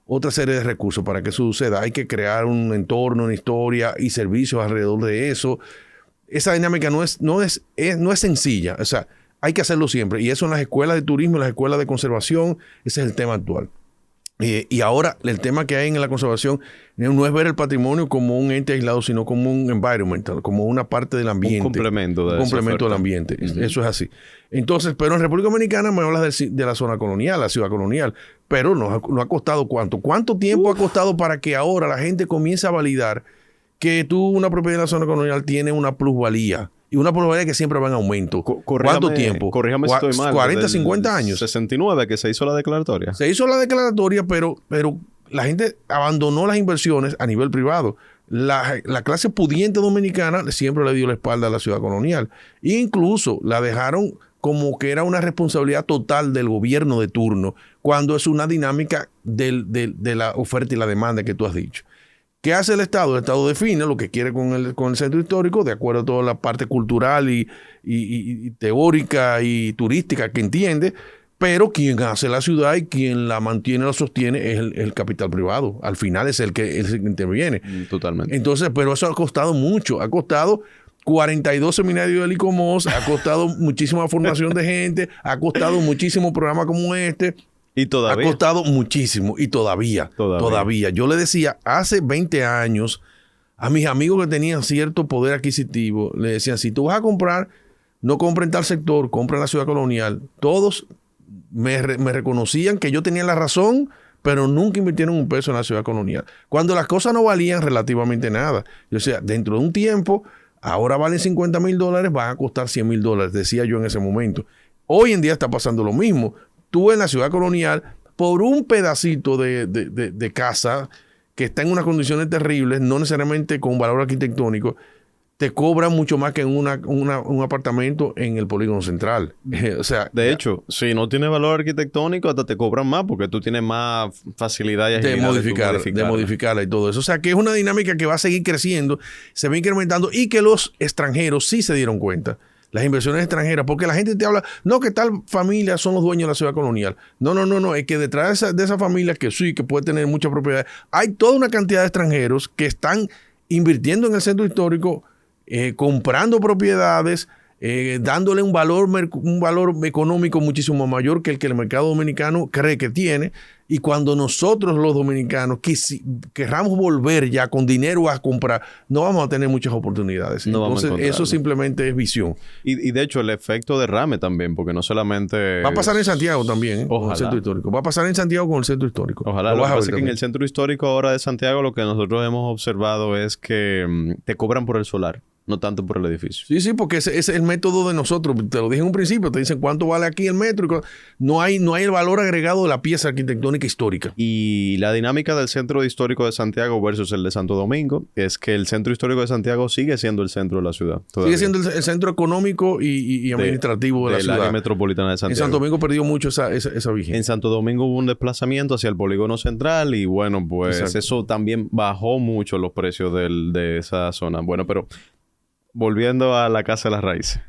otra serie de recursos para que eso suceda. Hay que crear un entorno, una historia y servicios alrededor de eso. Esa dinámica no es sencilla. O sea, hay que hacerlo siempre. Y eso en las escuelas de turismo, en las escuelas de conservación, ese es el tema actual. Y ahora el tema que hay en la conservación no es ver el patrimonio como un ente aislado, sino como un environmental, como una parte del ambiente. Un complemento del ambiente. Eso es así. Entonces, pero en República Dominicana me hablas de la zona colonial, la ciudad colonial, pero nos ha costado ¿cuánto? ¿Cuánto tiempo ha costado para que ahora la gente comience a validar que una propiedad de la zona colonial tiene una plusvalía? Y una plusvalía que siempre va en aumento. ¿Cuánto tiempo? Corríjame si estoy mal. 40, 50 años. 69 que se hizo la declaratoria. Se hizo la declaratoria, pero la gente abandonó las inversiones a nivel privado. La clase pudiente dominicana siempre le dio la espalda a la ciudad colonial. E incluso la dejaron como que era una responsabilidad total del gobierno de turno, cuando es una dinámica de la oferta y la demanda que tú has dicho. ¿Qué hace el Estado? El Estado define lo que quiere con el centro histórico, de acuerdo a toda la parte cultural y teórica y turística que entiende, pero quien hace la ciudad y quien la mantiene, la sostiene, es el capital privado. Al final es el que interviene. Totalmente. Entonces, pero eso ha costado mucho. Ha costado 42 seminarios de ICOMOS, ha costado muchísima formación de gente, ha costado muchísimo programa como este. Y todavía. Ha costado muchísimo y todavía. Yo le decía, hace 20 años, a mis amigos que tenían cierto poder adquisitivo, le decían, si tú vas a comprar, no compra en tal sector, compra en la ciudad colonial. Todos me reconocían que yo tenía la razón, pero nunca invirtieron un peso en la ciudad colonial. Cuando las cosas no valían relativamente nada. Yo decía, dentro de un tiempo, ahora valen $50,000, van a costar $100,000, decía yo en ese momento. Hoy en día está pasando lo mismo. Tú en la ciudad colonial, por un pedacito de casa que está en unas condiciones terribles, no necesariamente con valor arquitectónico, te cobran mucho más que en un apartamento en el polígono central. O sea, de hecho, si no tiene valor arquitectónico, hasta te cobran más porque tú tienes más facilidad y agilidad de modificarla y todo eso. O sea, que es una dinámica que va a seguir creciendo, se va incrementando y que los extranjeros sí se dieron cuenta. Las inversiones extranjeras, porque la gente te habla, no, que tal familia son los dueños de la ciudad colonial. No, es que detrás de esa familia, que sí, que puede tener muchas propiedades, hay toda una cantidad de extranjeros que están invirtiendo en el centro histórico, comprando propiedades, dándole un valor económico muchísimo mayor que el mercado dominicano cree que tiene. Y cuando nosotros los dominicanos querramos volver ya con dinero a comprar, no vamos a tener muchas oportunidades. Entonces, eso simplemente es visión. Y de hecho, el efecto derrame también, porque no solamente... Va a pasar en Santiago también, con el centro histórico. Va a pasar en Santiago con el centro histórico. Ojalá. Lo que pasa es que en el centro histórico ahora de Santiago lo que nosotros hemos observado es que te cobran por el solar. No tanto por el edificio. Sí, porque ese es el método de nosotros. Te lo dije en un principio. Te dicen cuánto vale aquí el metro. No hay el valor agregado de la pieza arquitectónica histórica. Y la dinámica del centro histórico de Santiago versus el de Santo Domingo es que el centro histórico de Santiago sigue siendo el centro de la ciudad. Todavía. Sigue siendo el centro económico y administrativo de la ciudad. Del área metropolitana de Santiago. En Santo Domingo perdió mucho esa vigencia. En Santo Domingo hubo un desplazamiento hacia el polígono central y bueno, pues eso también bajó mucho los precios de esa zona. Bueno, pero... volviendo a la Casa de las Raíces,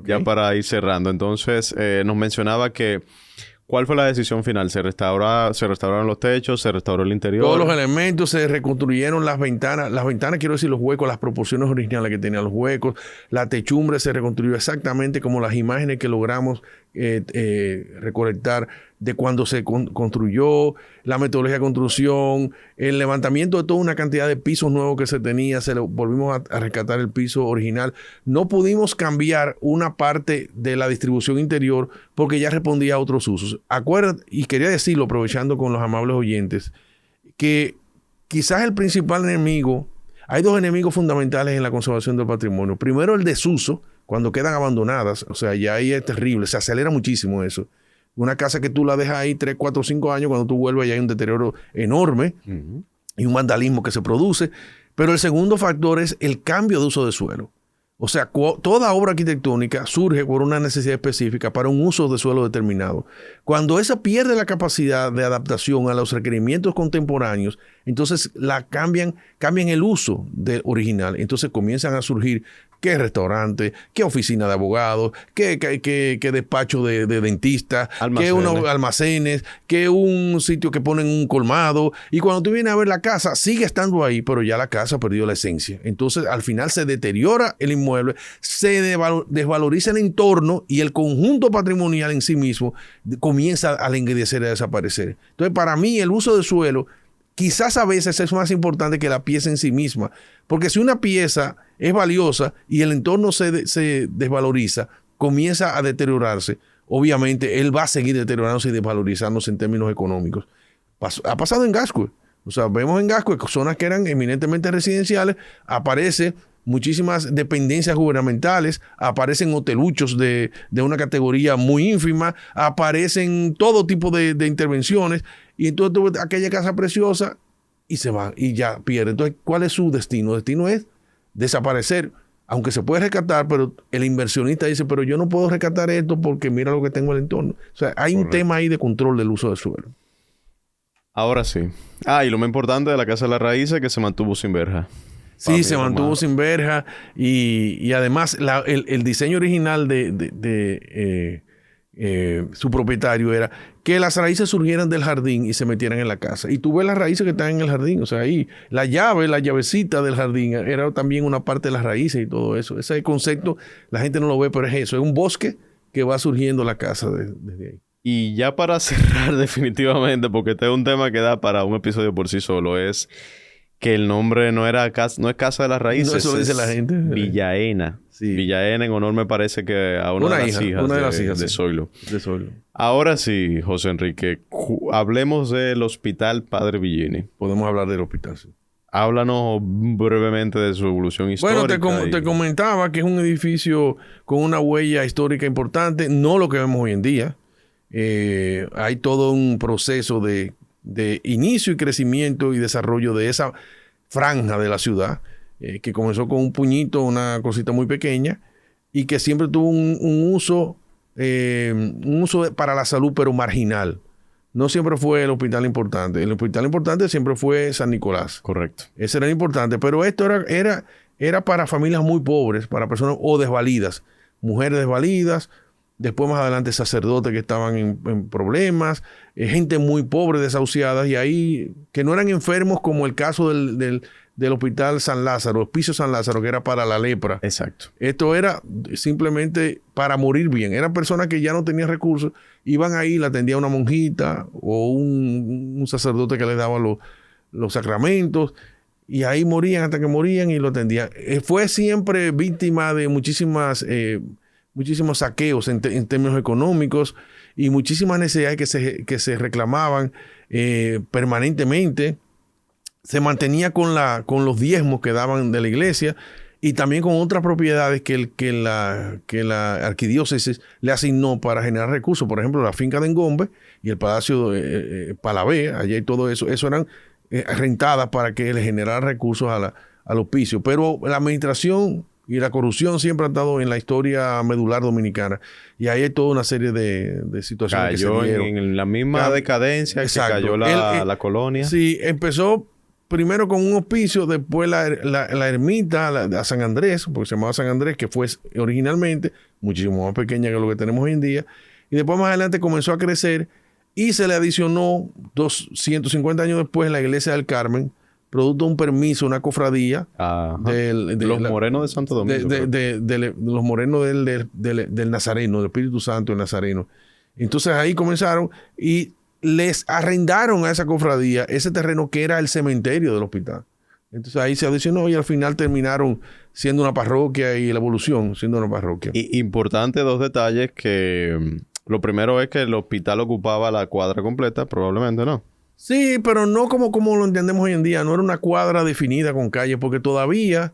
ya para ir cerrando. Entonces, nos mencionaba que, ¿cuál fue la decisión final? ¿Se restauraron los techos? ¿Se restauró el interior? Todos los elementos, se reconstruyeron las ventanas. Las ventanas, quiero decir, los huecos, las proporciones originales que tenían los huecos. La techumbre se reconstruyó exactamente como las imágenes que logramos recolectar de cuando se construyó, la metodología de construcción, el levantamiento de toda una cantidad de pisos nuevos que se tenía, volvimos a rescatar el piso original. No pudimos cambiar una parte de la distribución interior porque ya respondía a otros usos. Acuérdate, y quería decirlo aprovechando con los amables oyentes, que quizás el principal enemigo, hay dos enemigos fundamentales en la conservación del patrimonio. Primero, el desuso, cuando quedan abandonadas, o sea, ya ahí es terrible, se acelera muchísimo eso. Una casa que tú la dejas ahí 3, 4, 5 años, cuando tú vuelves ya hay un deterioro enorme y un vandalismo que se produce. Pero el segundo factor es el cambio de uso de suelo. O sea, toda obra arquitectónica surge por una necesidad específica para un uso de suelo determinado. Cuando esa pierde la capacidad de adaptación a los requerimientos contemporáneos, entonces cambian el uso original. Entonces comienzan a surgir qué restaurante, qué oficina de abogados, qué despacho de dentista, qué unos almacenes, qué un sitio que ponen un colmado. Y cuando tú vienes a ver la casa, sigue estando ahí, pero ya la casa perdió la esencia. Entonces, al final se deteriora el inmueble, se desvaloriza el entorno y el conjunto patrimonial en sí mismo comienza a languidecer y a desaparecer. Entonces, para mí, el uso del suelo quizás a veces es más importante que la pieza en sí misma. Porque si una pieza es valiosa y el entorno se desvaloriza, comienza a deteriorarse, obviamente él va a seguir deteriorándose y desvalorizándose en términos económicos. Ha pasado en Gascue. O sea, vemos en Gascue zonas que eran eminentemente residenciales, aparece muchísimas dependencias gubernamentales, aparecen hoteluchos de una categoría muy ínfima, aparecen todo tipo de intervenciones, y entonces aquella casa preciosa y se va y ya pierde. Entonces, ¿cuál es su destino? El destino es desaparecer, aunque se puede rescatar, pero el inversionista dice, pero yo no puedo rescatar esto porque mira lo que tengo en el entorno. O sea, hay un tema ahí de control del uso del suelo. Ahora sí. Y lo más importante de la Casa de las Raíces es que se mantuvo sin verja. Sí, se mantuvo sin verja y además el diseño original de su propietario era que las raíces surgieran del jardín y se metieran en la casa. Y tú ves las raíces que están en el jardín, o sea, ahí la llavecita del jardín era también una parte de las raíces y todo eso. Ese concepto la gente no lo ve, pero es eso, es un bosque que va surgiendo la casa desde ahí. Y ya para cerrar definitivamente, porque este es un tema que da para un episodio por sí solo, es que el nombre no es Casa de las Raíces. No, eso lo dice la gente. Villaena. Sí. Villaena en honor me parece que a una de las hijas de Zoilo. De Zoilo. Ahora sí, José Enrique, hablemos del Hospital Padre Villini. Podemos hablar del hospital, sí. Háblanos brevemente de su evolución histórica. Bueno, te comentaba que es un edificio con una huella histórica importante, no lo que vemos hoy en día. Hay todo un proceso de inicio y crecimiento y desarrollo de esa franja de la ciudad, que comenzó con un puñito, una cosita muy pequeña, y que siempre tuvo un uso para la salud, pero marginal. No siempre fue el hospital importante. El hospital importante siempre fue San Nicolás. Correcto. Ese era importante, pero esto era para familias muy pobres, para personas o desvalidas, mujeres desvalidas. Después más adelante sacerdotes que estaban en problemas, gente muy pobre, desahuciada, y ahí que no eran enfermos como el caso del hospital San Lázaro, Hospicio San Lázaro, que era para la lepra. Exacto. Esto era simplemente para morir bien. Eran personas que ya no tenían recursos, iban ahí, la atendía una monjita o un sacerdote que les daba los sacramentos, y ahí morían hasta que morían y lo atendían. Fue siempre víctima de muchísimos saqueos en términos económicos y muchísimas necesidades que se reclamaban permanentemente. Se mantenía con los diezmos que daban de la iglesia y también con otras propiedades que la arquidiócesis le asignó para generar recursos. Por ejemplo, la finca de Engombe y el Palacio Palabé, allá y todo eso eran rentadas para que le generara recursos al hospicio. Pero la administración y la corrupción siempre ha estado en la historia medular dominicana. Y ahí hay toda una serie de situaciones que se dieron. En la misma decadencia. Exacto. Que cayó la colonia. Sí, empezó primero con un hospicio, después la ermita a San Andrés, porque se llamaba San Andrés, que fue originalmente muchísimo más pequeña que lo que tenemos hoy en día. Y después más adelante comenzó a crecer y se le adicionó 250 años después la iglesia del Carmen, producto de un permiso, una cofradía de los morenos de Santo Domingo. De los morenos del Nazareno, del Espíritu Santo del Nazareno. Entonces ahí comenzaron y les arrendaron a esa cofradía ese terreno que era el cementerio del hospital. Entonces ahí se adicionó y al final terminaron siendo una parroquia y la evolución siendo una parroquia. Importante dos detalles que... Lo primero es que el hospital ocupaba la cuadra completa, probablemente, ¿no? Sí, pero no como lo entendemos hoy en día. No era una cuadra definida con calles, porque todavía,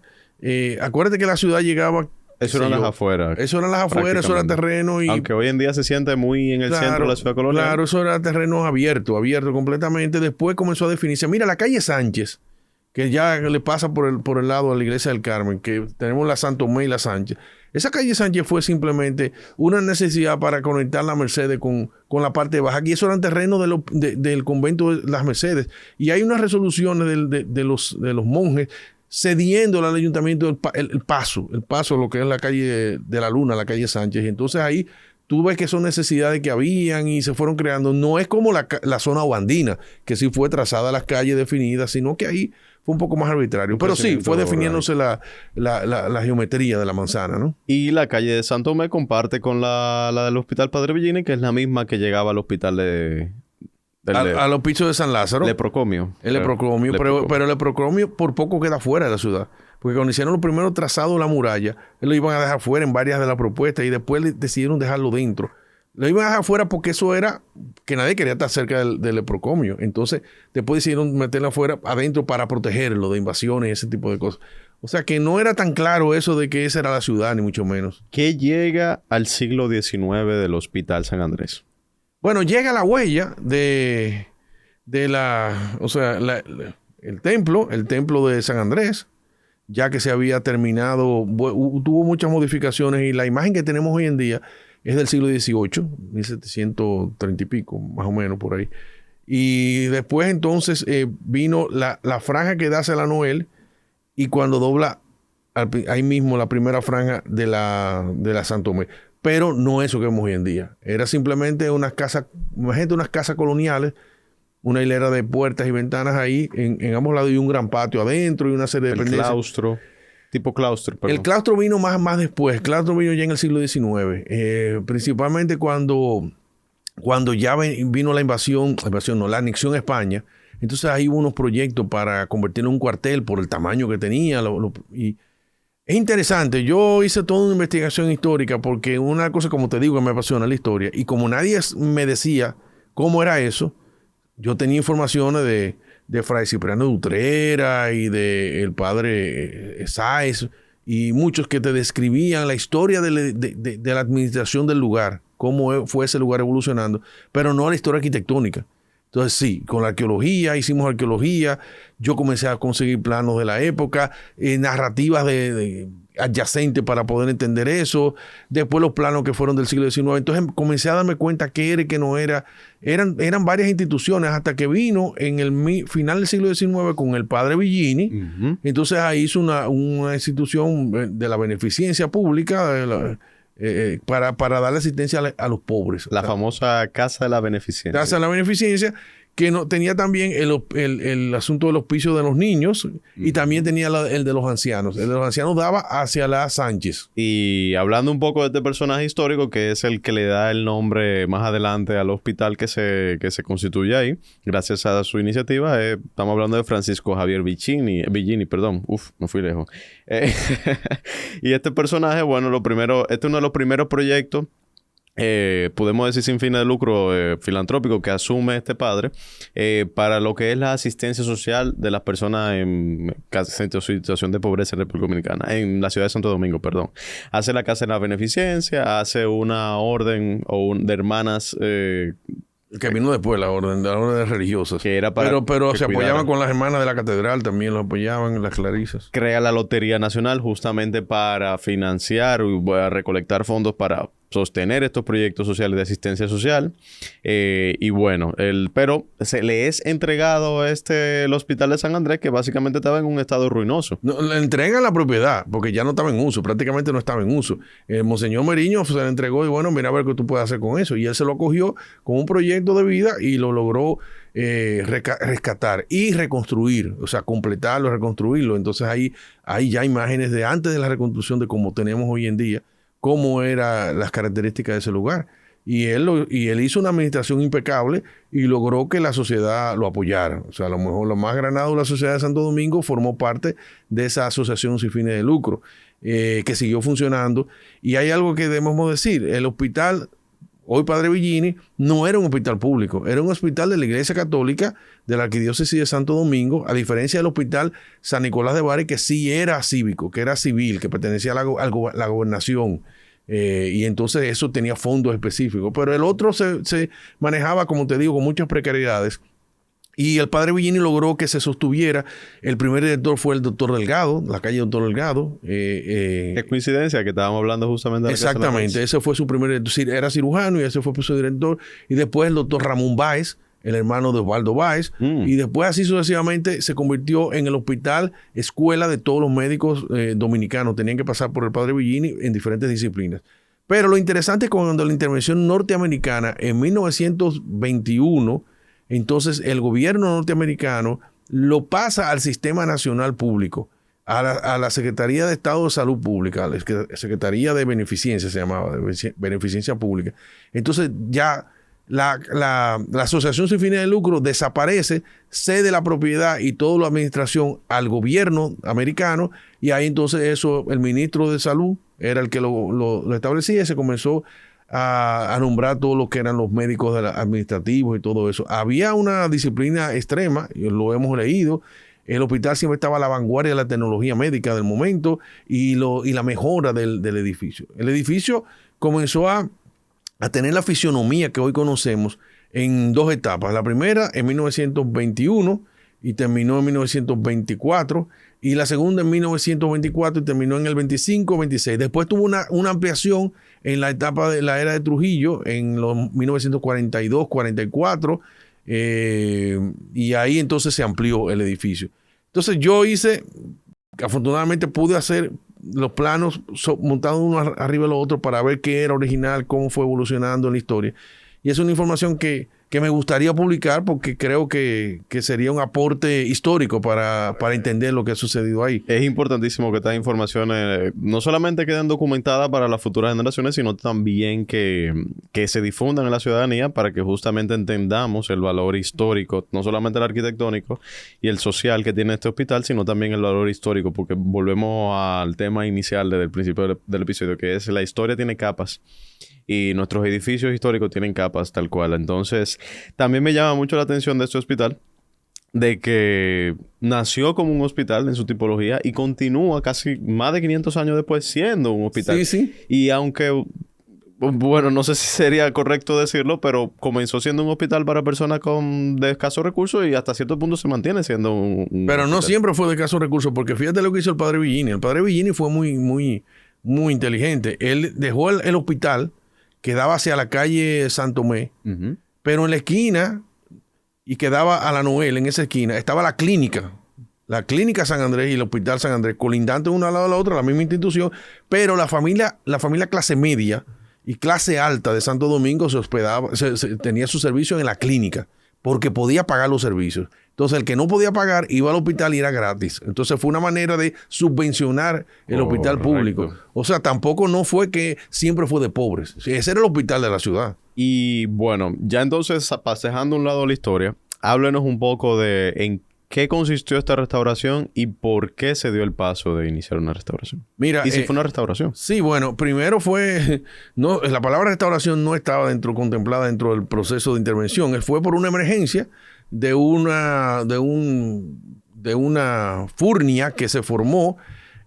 acuérdate que la ciudad llegaba... Eso eran las afueras. Eso eran las afueras, eso era terreno. Aunque hoy en día se siente muy en el centro de la ciudad colonial. Claro, eso era terreno abierto completamente. Después comenzó a definirse. Mira, la calle Sánchez, que ya le pasa por el lado de la iglesia del Carmen, que tenemos la Santo Tomé y la Sánchez. Esa calle Sánchez fue simplemente una necesidad para conectar la Mercedes con la parte baja. Aquí eso eran terrenos del convento de las Mercedes. Y hay unas resoluciones de los monjes cediendo al ayuntamiento el paso, lo que es la calle de la Luna, la calle Sánchez. Y entonces ahí tú ves que son necesidades que habían y se fueron creando. No es como la zona Obandina, que sí fue trazada las calles definidas, sino que ahí fue un poco más arbitrario. Pero sí, fue definiéndose la geometría de la manzana, ¿no? Y la calle de Santo Tomé comparte con la del Hospital Padre Villini, que es la misma que llegaba al hospital al hospicio de San Lázaro. Leprocomio. El Leprocomio. Pero el Leprocomio por poco queda fuera de la ciudad. Porque cuando hicieron los primeros trazados de la muralla, lo iban a dejar fuera en varias de las propuestas y después decidieron dejarlo dentro. Lo iban a dejar fuera porque eso era que nadie quería estar cerca del Leprocomio. Entonces, después decidieron meterla afuera, adentro para protegerlo de invasiones y ese tipo de cosas. O sea, que no era tan claro eso de que esa era la ciudad, ni mucho menos. ¿Qué llega al siglo XIX del Hospital San Andrés? Bueno, llega la huella el templo de San Andrés, ya que se había terminado, tuvo muchas modificaciones y la imagen que tenemos hoy en día es del siglo XVIII, 1730 y pico, más o menos por ahí. Y después entonces vino la franja que da hacia la Noel, y cuando dobla ahí mismo la primera franja de la Santo Tomé. Pero no eso que vemos hoy en día. Era simplemente unas casas, imagínate unas casas coloniales, una hilera de puertas y ventanas ahí en ambos lados y un gran patio adentro y una serie de dependencias. Claustro. Tipo claustro, perdón. El claustro vino más después. El claustro vino ya en el siglo XIX. Principalmente cuando ya vino la anexión a España. Entonces ahí hubo unos proyectos para convertirlo en un cuartel por el tamaño que tenía. Y es interesante. Yo hice toda una investigación histórica porque una cosa, como te digo, que me apasiona la historia. Y como nadie me decía cómo era eso, yo tenía informaciones de Fray Cipriano de Utrera y del padre Sáez y muchos que te describían la historia de la administración del lugar, cómo fue ese lugar evolucionando, pero no la historia arquitectónica. Entonces sí, con la arqueología, hicimos arqueología, yo comencé a conseguir planos de la época, narrativas adyacentes para poder entender eso, después los planos que fueron del siglo XIX, entonces comencé a darme cuenta qué era y qué no era, eran varias instituciones hasta que vino en el final del siglo XIX con el padre Villini. Entonces ahí hizo una institución de la beneficencia pública, para darle asistencia a los pobres. La famosa Casa de la Beneficencia. Casa de la Beneficencia, que no, tenía también el asunto del hospicio de los niños y también tenía el de los ancianos. El de los ancianos daba hacia la Sánchez. Y hablando un poco de este personaje histórico, que es el que le da el nombre más adelante al hospital que se constituye ahí, gracias a su iniciativa, estamos hablando de Francisco Javier Villini, perdón. Me fui lejos. Y este personaje, bueno, este es uno de los primeros proyectos, podemos decir sin fines de lucro, filantrópico, que asume este padre para lo que es la asistencia social de las personas en situación de pobreza en República Dominicana, en la ciudad de Santo Domingo, perdón. Hace la Casa de la Beneficencia, hace una orden de hermanas que vino después, la orden de religiosas. Que era para pero que se apoyaban cuidaran. con las hermanas de la catedral, también los apoyaban, las clarisas. Crea la Lotería Nacional justamente para financiar y recolectar fondos para sostener estos proyectos sociales de asistencia social. Y bueno, pero se le es entregado el Hospital de San Andrés, que básicamente estaba en un estado ruinoso. No, le entregan la propiedad, porque ya no estaba en uso, prácticamente no estaba en uso. Monseñor Meriño se le entregó y bueno, mira a ver qué tú puedes hacer con eso. Y él se lo acogió con un proyecto de vida y lo logró rescatar y reconstruir, o sea, completarlo, reconstruirlo. Entonces ahí hay ya imágenes de antes de la reconstrucción de cómo tenemos hoy en día, cómo eran las características de ese lugar. Y él hizo una administración impecable y logró que la sociedad lo apoyara. O sea, a lo mejor lo más granado de la sociedad de Santo Domingo formó parte de esa asociación sin fines de lucro, que siguió funcionando. Y hay algo que debemos decir. El hospital, hoy Padre Villini, no era un hospital público. Era un hospital de la Iglesia Católica de la Arquidiócesis de Santo Domingo, a diferencia del hospital San Nicolás de Bari, que sí era cívico, que era civil, que pertenecía a la gobernación. Y entonces eso tenía fondos específicos, pero el otro se manejaba, como te digo, con muchas precariedades. Y el padre Villini logró que se sostuviera. El primer director fue el doctor Delgado, la calle Doctor Delgado. Qué coincidencia que estábamos hablando justamente de la exactamente, ese fue su primer director. Era cirujano y ese fue su director. Y después el doctor Ramón Báez, el hermano de Osvaldo Báez, y después así sucesivamente se convirtió en el hospital escuela de todos los médicos dominicanos. Tenían que pasar por el padre Villini en diferentes disciplinas. Pero lo interesante es cuando la intervención norteamericana en 1921, entonces el gobierno norteamericano lo pasa al Sistema Nacional Público, a la Secretaría de Estado de Salud Pública, a la Secretaría de Beneficencia se llamaba, de Beneficencia Pública. Entonces ya la asociación sin fines de lucro desaparece, cede la propiedad y toda la administración al gobierno americano, y ahí entonces eso, el ministro de Salud era el que lo establecía y se comenzó a nombrar todo lo que eran los médicos administrativos y todo eso. Había una disciplina extrema, lo hemos leído. El hospital siempre estaba a la vanguardia de la tecnología médica del momento y la mejora del edificio. El edificio comenzó a tener la fisionomía que hoy conocemos en dos etapas. La primera en 1921 y terminó en 1924, y la segunda en 1924 y terminó en el 25-26. Después tuvo una ampliación en la etapa de la era de Trujillo en los 1942-44, y ahí entonces se amplió el edificio. Entonces yo afortunadamente pude hacer los planos montados uno arriba de los otros para ver qué era original, cómo fue evolucionando en la historia. Y es una información que me gustaría publicar porque creo que sería un aporte histórico para entender lo que ha sucedido ahí. Es importantísimo que estas informaciones no solamente queden documentadas para las futuras generaciones, sino también que se difundan en la ciudadanía para que justamente entendamos el valor histórico, no solamente el arquitectónico y el social que tiene este hospital, sino también el valor histórico, porque volvemos al tema inicial desde el principio del episodio, que es la historia tiene capas. Y nuestros edificios históricos tienen capas tal cual. Entonces, también me llama mucho la atención de este hospital, de que nació como un hospital en su tipología y continúa casi más de 500 años después siendo un hospital. Sí, sí. Y aunque, bueno, no sé si sería correcto decirlo, pero comenzó siendo un hospital para personas de escasos recursos y hasta cierto punto se mantiene siendo un Pero no hospital. siempre fue de escasos recursos, porque fíjate lo que hizo el padre Villini. El padre Villini fue muy, muy, muy inteligente. Él dejó el hospital que daba hacia la calle San Tomé, pero en la esquina, y quedaba a la Noel, en esa esquina, estaba la clínica San Andrés y el Hospital San Andrés, colindantes una al lado de la otra, la misma institución, pero la familia clase media y clase alta de Santo Domingo se hospedaba, tenía su servicio en la clínica, porque podía pagar los servicios. Entonces, el que no podía pagar iba al hospital y era gratis. Entonces, fue una manera de subvencionar el hospital público. O sea, tampoco no fue que siempre fue de pobres. Ese era el hospital de la ciudad. Y bueno, ya entonces, pasejando a un lado la historia, háblenos un poco de en qué consistió esta restauración y por qué se dio el paso de iniciar una restauración. Mira, ¿Y si fue una restauración? Sí, bueno, primero fue... No, la palabra restauración no estaba contemplada dentro del proceso de intervención. Fue por una emergencia de una furnia que se formó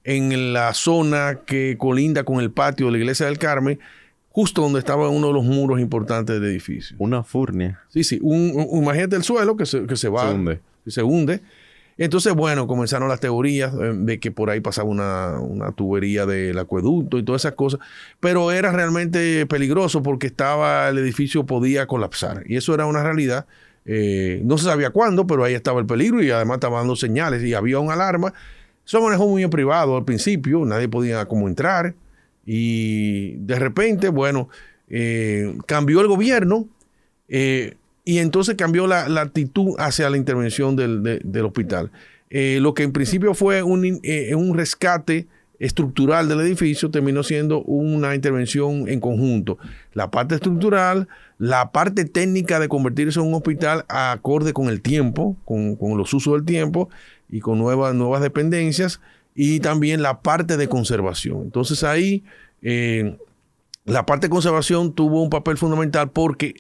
en la zona que colinda con el patio de la Iglesia del Carmen, justo donde estaba uno de los muros importantes del edificio. Una furnia. Sí. Imagínate el suelo que se va. Se hunde. Entonces, bueno, comenzaron las teorías de que por ahí pasaba una tubería del acueducto y todas esas cosas. Pero era realmente peligroso porque el edificio podía colapsar. Y eso era una realidad. No se sabía cuándo, pero ahí estaba el peligro y además estaba dando señales y había una alarma. Eso manejó muy en privado al principio. Nadie podía como entrar. Y de repente, bueno, cambió el gobierno y entonces cambió la actitud hacia la intervención del hospital. Lo que en principio fue un rescate estructural del edificio terminó siendo una intervención en conjunto. La parte estructural, la parte técnica de convertirse en un hospital acorde con el tiempo, con los usos del tiempo y con nuevas dependencias, y también la parte de conservación. Entonces ahí la parte de conservación tuvo un papel fundamental porque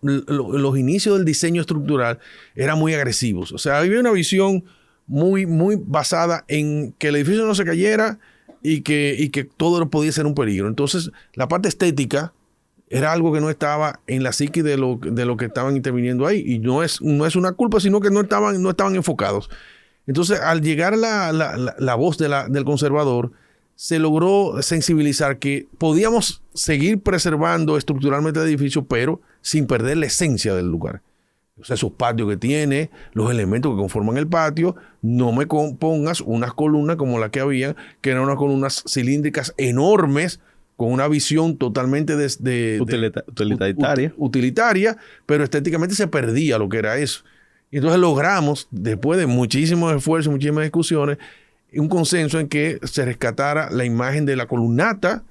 los inicios del diseño estructural eran muy agresivos. O sea, había una visión muy, muy basada en que el edificio no se cayera y que todo podía ser un peligro. Entonces, la parte estética era algo que no estaba en la psique de lo que estaban interviniendo ahí. Y no es una culpa, sino que no estaban enfocados. Entonces, al llegar la voz del conservador, se logró sensibilizar que podíamos seguir preservando estructuralmente el edificio, pero sin perder la esencia del lugar. O sea, esos patios que tiene, los elementos que conforman el patio, no me pongas unas columnas como la que había, que eran unas columnas cilíndricas enormes, con una visión totalmente utilitaria, pero estéticamente se perdía lo que era eso. Y entonces logramos, después de muchísimos esfuerzos, muchísimas discusiones, un consenso en que se rescatara la imagen de la columnata,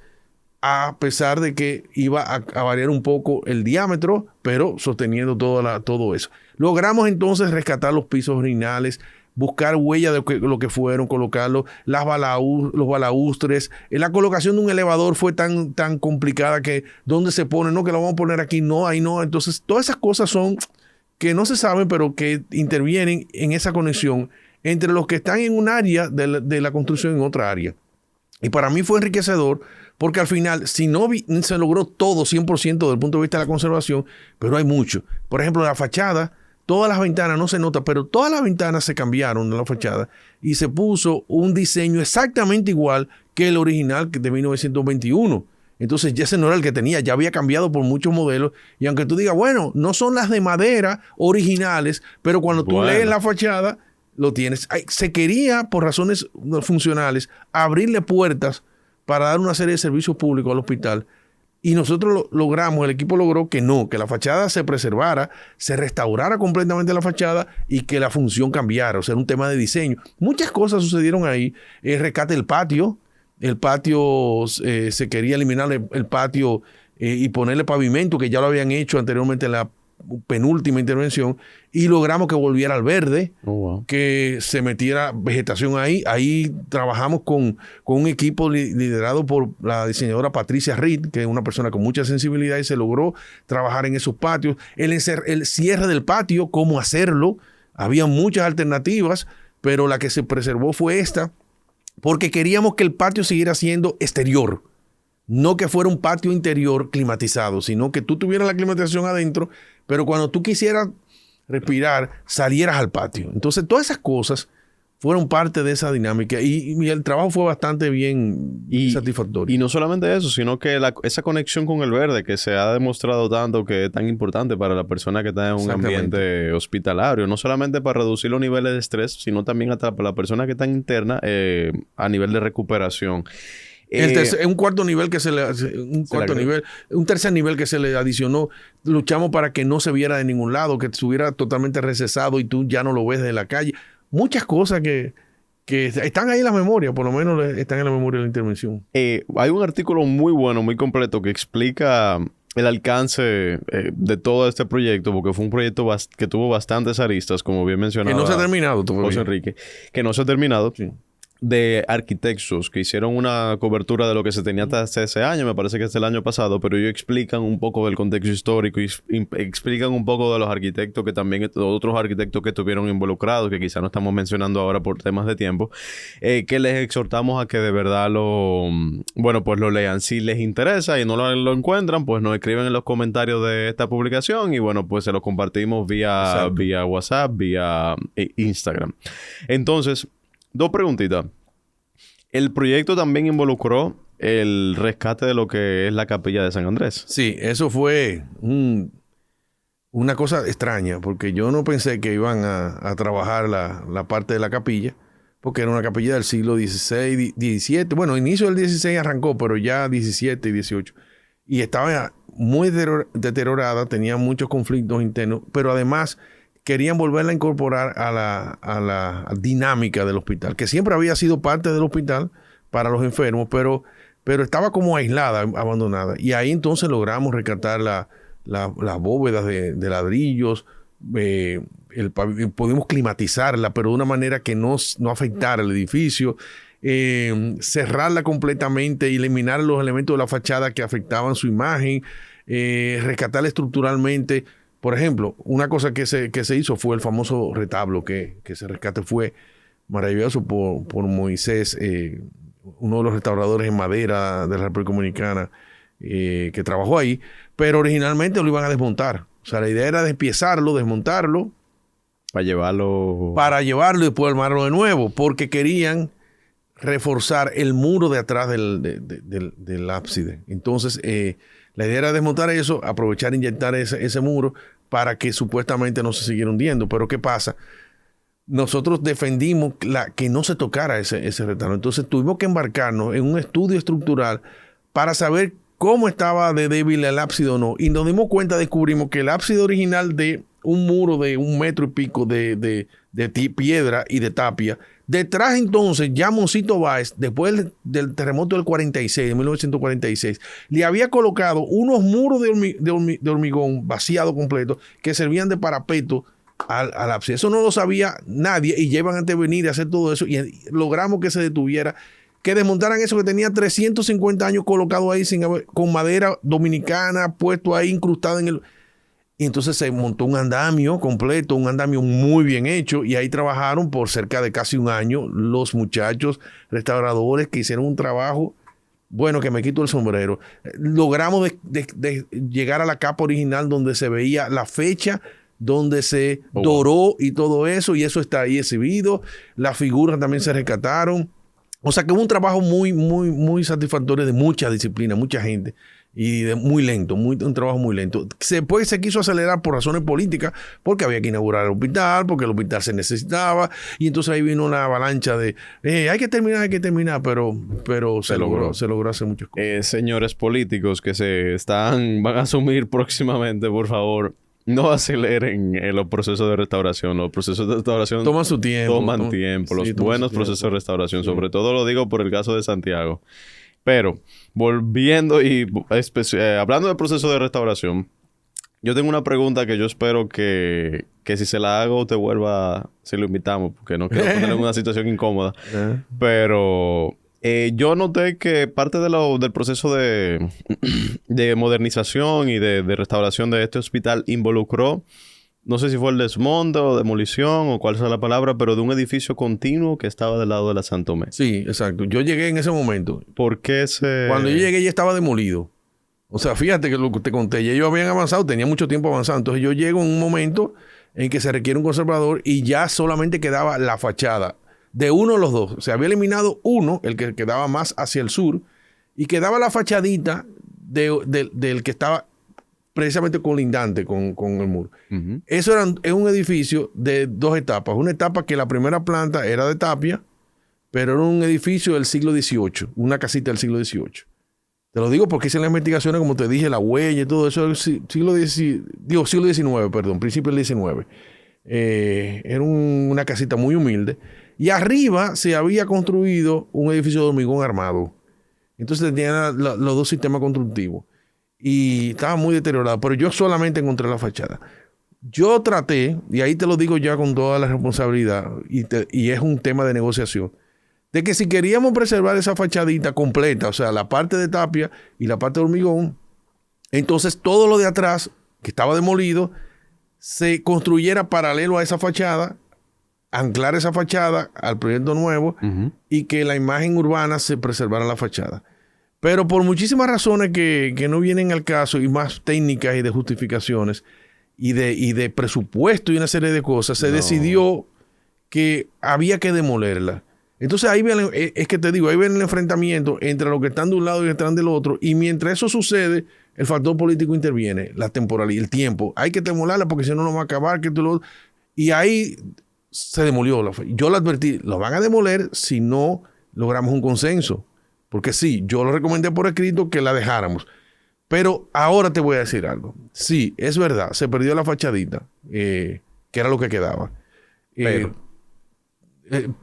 a pesar de que iba a variar un poco el diámetro, pero sosteniendo todo eso. Logramos entonces rescatar los pisos originales, buscar huellas de lo que fueron, colocarlo, los balaustres. La colocación de un elevador fue tan complicada que ¿dónde se pone? No, que lo vamos a poner aquí, no, ahí no. Entonces, todas esas cosas son que no se saben, pero que intervienen en esa conexión entre los que están en un área de la construcción en otra área. Y para mí fue enriquecedor porque al final, si no se logró todo 100% desde el punto de vista de la conservación, pero hay mucho. Por ejemplo, la fachada, todas las ventanas, no se nota, pero todas las ventanas se cambiaron de la fachada y se puso un diseño exactamente igual que el original de 1921. Entonces ya ese no era el que tenía, ya había cambiado por muchos modelos. Y aunque tú digas, bueno, no son las de madera originales, pero cuando tú lees la fachada, lo tienes. Se quería, por razones funcionales, abrirle puertas para dar una serie de servicios públicos al hospital. Y nosotros logramos, el equipo logró que no, que la fachada se preservara, se restaurara completamente la fachada y que la función cambiara. O sea, era un tema de diseño. Muchas cosas sucedieron ahí. El rescate del patio. El patio, se quería eliminar el patio y ponerle pavimento, que ya lo habían hecho anteriormente en la penúltima intervención, y logramos que volviera al verde, que se metiera vegetación ahí. Ahí trabajamos con un equipo liderado por la diseñadora Patricia Reed, que es una persona con mucha sensibilidad, y se logró trabajar en esos patios. El cierre del patio, cómo hacerlo. Había muchas alternativas, pero la que se preservó fue esta, porque queríamos que el patio siguiera siendo exterior. No que fuera un patio interior climatizado, sino que tú tuvieras la climatización adentro, pero cuando tú quisieras respirar, salieras al patio. Entonces, todas esas cosas fueron parte de esa dinámica y el trabajo fue bastante bien y satisfactorio. Y no solamente eso, sino que esa conexión con el verde que se ha demostrado tanto que es tan importante para la persona que está en un ambiente hospitalario, no solamente para reducir los niveles de estrés, sino también hasta para la persona que está interna a nivel de recuperación. Un cuarto nivel que un tercer nivel que se le adicionó. Luchamos para que no se viera de ningún lado, que estuviera totalmente recesado y tú ya no lo ves de la calle. Muchas cosas que están ahí en la memoria, por lo menos están en la memoria de la intervención. Hay un artículo muy bueno, muy completo, que explica el alcance de todo este proyecto, porque fue un proyecto que tuvo bastantes aristas, como bien mencionaba. Que no se ha terminado todavía. José Enrique. Que no se ha terminado. Sí. De arquitectos que hicieron una cobertura de lo que se tenía hasta ese año, me parece que es el año pasado, pero ellos explican un poco del contexto histórico y explican un poco de los arquitectos que también, otros arquitectos que estuvieron involucrados, que quizás no estamos mencionando ahora por temas de tiempo, que les exhortamos a que de verdad lo lean. Si les interesa y no lo encuentran, pues nos escriben en los comentarios de esta publicación y bueno, pues se los compartimos vía WhatsApp, vía Instagram. Entonces, dos preguntitas. ¿El proyecto también involucró el rescate de lo que es la capilla de San Andrés? Sí, eso fue una cosa extraña, porque yo no pensé que iban a trabajar la parte de la capilla, porque era una capilla del siglo XVI, XVII. Bueno, inicio del XVI arrancó, pero ya XVII y XVIII. Y estaba muy deteriorada, tenía muchos conflictos internos, pero además querían volverla a incorporar a la dinámica del hospital, que siempre había sido parte del hospital para los enfermos, pero estaba como aislada, abandonada. Y ahí entonces logramos rescatar las bóvedas de ladrillos, pudimos climatizarla, pero de una manera que no afectara el edificio, cerrarla completamente, eliminar los elementos de la fachada que afectaban su imagen, rescatarla estructuralmente. Por ejemplo, una cosa que se hizo fue el famoso retablo que se rescate. Fue maravilloso por Moisés, uno de los restauradores en madera de la República Dominicana, que trabajó ahí, pero originalmente lo iban a desmontar. O sea, la idea era despiezarlo, desmontarlo. Para llevarlo y después armarlo de nuevo, porque querían reforzar el muro de atrás del ábside. Entonces, la idea era desmontar eso, aprovechar e inyectar ese muro para que supuestamente no se siguiera hundiendo. Pero ¿qué pasa? Nosotros defendimos que no se tocara ese retablo. Entonces tuvimos que embarcarnos en un estudio estructural para saber cómo estaba de débil el ábside o no. Y nos dimos cuenta, descubrimos que el ábside original de un muro de 1 metro y pico de piedra y de tapia, detrás entonces ya Moncito Báez, después del terremoto del 46, de 1946, le había colocado unos muros de hormigón vaciado completo que servían de parapeto al ábside. Eso no lo sabía nadie y llevan a intervenir y hacer todo eso y logramos que se detuviera, que desmontaran eso que tenía 350 años colocado ahí con madera dominicana puesto ahí incrustado en el... Y entonces se montó un andamio completo, un andamio muy bien hecho, y ahí trabajaron por cerca de casi un año los muchachos restauradores que hicieron un trabajo, bueno, que me quito el sombrero. Logramos de llegar a la capa original donde se veía la fecha, donde se doró y todo eso, y eso está ahí exhibido. Las figuras también se rescataron. O sea que hubo un trabajo muy satisfactorio de mucha disciplina, mucha gente. Y muy lento, un trabajo muy lento. Después se quiso acelerar por razones políticas, porque había que inaugurar el hospital, porque el hospital se necesitaba, y entonces ahí vino una avalancha de hay que terminar, pero se logró hacer muchas cosas. Señores políticos que van a asumir próximamente, por favor, no aceleren los procesos de restauración. Los procesos de restauración toman su tiempo. Toman tiempo. Los buenos procesos de restauración. Sí. Sobre todo lo digo por el caso de Santiago. Pero, volviendo y hablando del proceso de restauración, yo tengo una pregunta que yo espero que si se la hago te vuelva, si lo invitamos, porque no quiero ponerle en una situación incómoda. Pero yo noté que parte del proceso de modernización y de restauración de este hospital involucró, no sé si fue el desmonte o demolición o cuál es la palabra, pero de un edificio continuo que estaba del lado de la Santo Tomé. Sí, exacto. Yo llegué en ese momento. ¿Por qué Cuando yo llegué ya estaba demolido. O sea, fíjate que lo que te conté, ya ellos habían avanzado, tenía mucho tiempo avanzado. Entonces yo llego en un momento en que se requiere un conservador y ya solamente quedaba la fachada de uno de los dos. Se había eliminado uno, el que quedaba más hacia el sur, y quedaba la fachadita del que estaba precisamente colindante con el muro. Uh-huh. Es un edificio de dos etapas. Una etapa que la primera planta era de tapia, pero era un edificio del siglo XVIII, una casita del siglo XVIII. Te lo digo porque hice las investigaciones, como te dije, la huella y todo eso, siglo XIX, perdón, principio del XIX. Era una casita muy humilde. Y arriba se había construido un edificio de hormigón armado. Entonces tenía los dos sistemas constructivos. Y estaba muy deteriorado, pero yo solamente encontré la fachada. Yo traté, y ahí te lo digo ya con toda la responsabilidad, y es un tema de negociación, de que si queríamos preservar esa fachadita completa, o sea, la parte de tapia y la parte de hormigón, entonces todo lo de atrás, que estaba demolido, se construyera paralelo a esa fachada, anclar esa fachada al proyecto nuevo, uh-huh, y que la imagen urbana se preservara la fachada. Pero por muchísimas razones que no vienen al caso y más técnicas y de justificaciones y de presupuesto y una serie de cosas, se decidió que había que demolerla. Entonces ahí ven, es que te digo, ahí ven el enfrentamiento entre los que están de un lado y los que están del otro, y mientras eso sucede, el factor político interviene, la temporalidad, el tiempo. Hay que demolerla porque si no, no va a acabar. Y ahí se demolió. Yo le advertí, lo van a demoler si no logramos un consenso. Porque sí, yo lo recomendé por escrito que la dejáramos. Pero ahora te voy a decir algo. Sí, es verdad, se perdió la fachadita, que era lo que quedaba.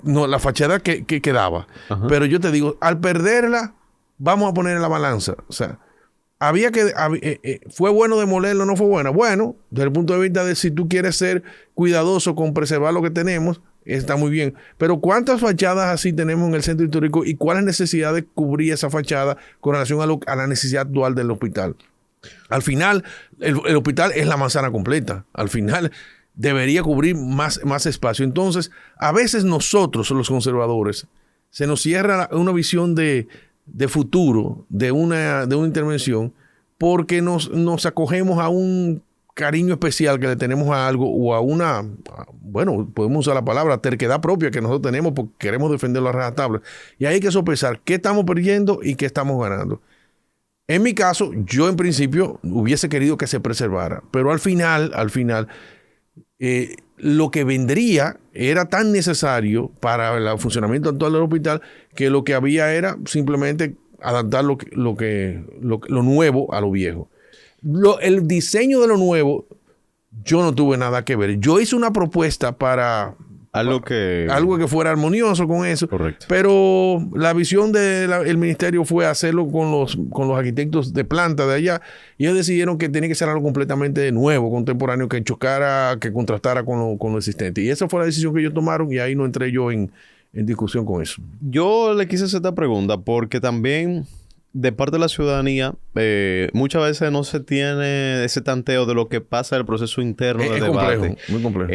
No, la fachada que quedaba. Ajá. Pero yo te digo, al perderla, vamos a poner en la balanza. O sea, ¿fue bueno demolerlo o no fue bueno? Bueno, desde el punto de vista de si tú quieres ser cuidadoso con preservar lo que tenemos, está muy bien. Pero ¿cuántas fachadas así tenemos en el centro histórico y cuál es la necesidad de cubrir esa fachada con relación a la necesidad actual del hospital? Al final, el hospital es la manzana completa. Al final, debería cubrir más espacio. Entonces, a veces nosotros, los conservadores, se nos cierra una visión de futuro, de una intervención, porque nos acogemos a un cariño especial que le tenemos a algo o a una, bueno, podemos usar la palabra terquedad propia que nosotros tenemos porque queremos defender la rajatabla. Y ahí hay que sopesar qué estamos perdiendo y qué estamos ganando. En mi caso, yo en principio hubiese querido que se preservara, pero al final, lo que vendría era tan necesario para el funcionamiento actual del hospital que lo que había era simplemente adaptar lo nuevo a lo viejo. El diseño de lo nuevo, yo no tuve nada que ver. Yo hice una propuesta para algo que fuera armonioso con eso. Correcto. Pero la visión del ministerio fue hacerlo con los arquitectos de planta de allá. Y ellos decidieron que tenía que ser algo completamente nuevo, contemporáneo, que chocara, que contrastara con lo existente. Y esa fue la decisión que ellos tomaron y ahí no entré yo en discusión con eso. Yo le quise hacer esta pregunta porque también de parte de la ciudadanía, muchas veces no se tiene ese tanteo de lo que pasa en el proceso interno de debate. Complejo, muy complejo.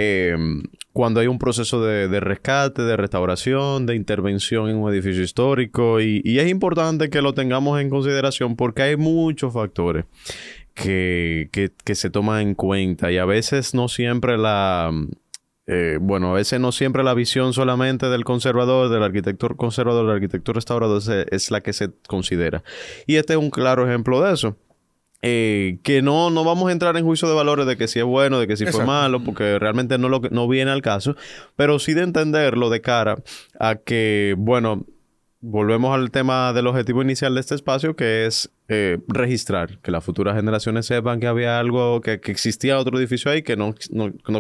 Cuando hay un proceso de rescate, de restauración, de intervención en un edificio histórico. Y es importante que lo tengamos en consideración porque hay muchos factores que se toman en cuenta. Y a veces no siempre bueno, a veces no siempre la visión solamente del conservador, del arquitecto restaurador es la que se considera. Y este es un claro ejemplo de eso. Que no vamos a entrar en juicio de valores de que si es bueno, de que si fue malo, porque realmente no viene al caso, pero sí de entenderlo de cara a que, bueno, volvemos al tema del objetivo inicial de este espacio, que es registrar, que las futuras generaciones sepan que había algo, que existía otro edificio ahí, que no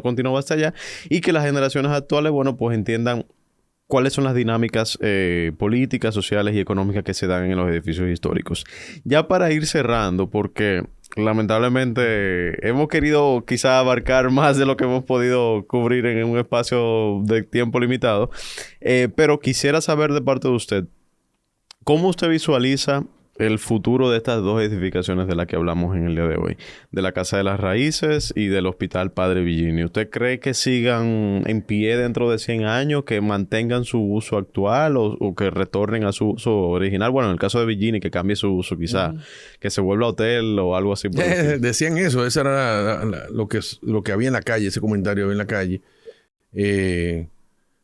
continuaba hasta allá, y que las generaciones actuales, bueno, pues entiendan cuáles son las dinámicas políticas, sociales y económicas que se dan en los edificios históricos. Ya para ir cerrando, porque lamentablemente hemos querido quizá abarcar más de lo que hemos podido cubrir en un espacio de tiempo limitado, pero quisiera saber de parte de usted, ¿cómo usted visualiza el futuro de estas dos edificaciones de las que hablamos en el día de hoy? De la Casa de las Raíces y del Hospital Padre Villini. ¿Usted cree que sigan en pie dentro de 100 años, que mantengan su uso actual o que retornen a su uso original? Bueno, en el caso de Villini, que cambie su uso quizá, que se vuelva hotel o algo así. Decían eso, eso era lo que había en la calle, ese comentario había en la calle.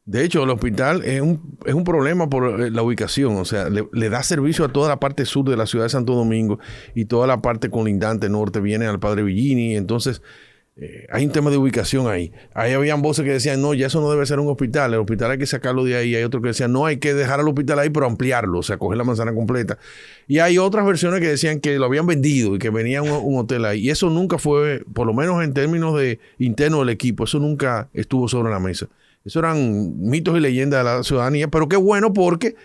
De hecho, el hospital es un problema por la ubicación. O sea, le da servicio a toda la parte sur de la ciudad de Santo Domingo y toda la parte colindante norte viene al Padre Villini. Entonces, hay un tema de ubicación ahí. Ahí habían voces que decían, no, ya eso no debe ser un hospital. El hospital hay que sacarlo de ahí. Hay otros que decían, no, hay que dejar el hospital ahí, pero ampliarlo. O sea, coger la manzana completa. Y hay otras versiones que decían que lo habían vendido y que venía un hotel ahí. Y eso nunca fue, por lo menos en términos de interno del equipo, eso nunca estuvo sobre la mesa. Eso eran mitos y leyendas de la ciudadanía, pero qué bueno porque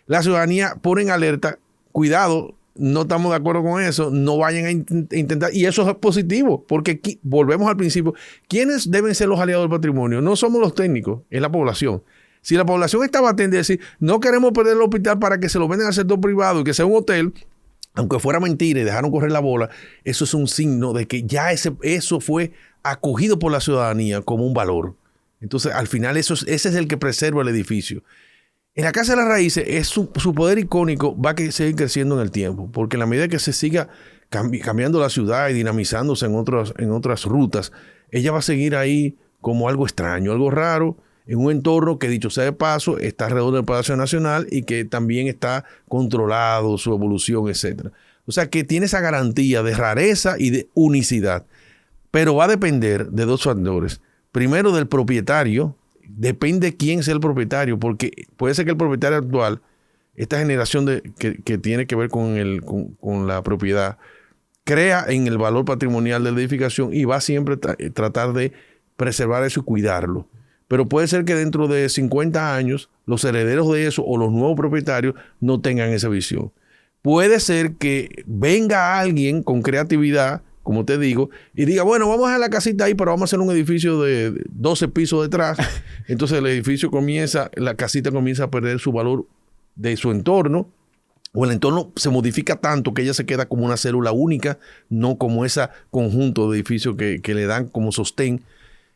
la ciudadanía pone en alerta, cuidado, no estamos de acuerdo con eso, no vayan a intentar, y eso es positivo, porque aquí, volvemos al principio, ¿quiénes deben ser los aliados del patrimonio? No somos los técnicos, es la población. Si la población estaba atenta a decir, no queremos perder el hospital para que se lo vendan al sector privado y que sea un hotel, aunque fuera mentira y dejaron correr la bola, eso es un signo de que ya eso fue acogido por la ciudadanía como un valor. Entonces, al final, ese es el que preserva el edificio. En la Casa de las Raíces, su poder icónico va a seguir creciendo en el tiempo, porque en la medida que se siga cambiando la ciudad y dinamizándose en otras rutas, ella va a seguir ahí como algo extraño, algo raro, en un entorno que, dicho sea de paso, está alrededor del Palacio Nacional y que también está controlado, su evolución, etc. O sea, que tiene esa garantía de rareza y de unicidad, pero va a depender de dos factores. Primero, del propietario. Depende quién sea el propietario, porque puede ser que el propietario actual, esta generación que tiene que ver con la propiedad, crea en el valor patrimonial de la edificación y va siempre a tratar de preservar eso y cuidarlo. Pero puede ser que dentro de 50 años los herederos de eso o los nuevos propietarios no tengan esa visión. Puede ser que venga alguien con creatividad, como te digo, y diga, bueno, vamos a la casita ahí, pero vamos a hacer un edificio de 12 pisos detrás. Entonces la casita comienza a perder su valor de su entorno, o el entorno se modifica tanto que ella se queda como una célula única, no como ese conjunto de edificios que le dan como sostén.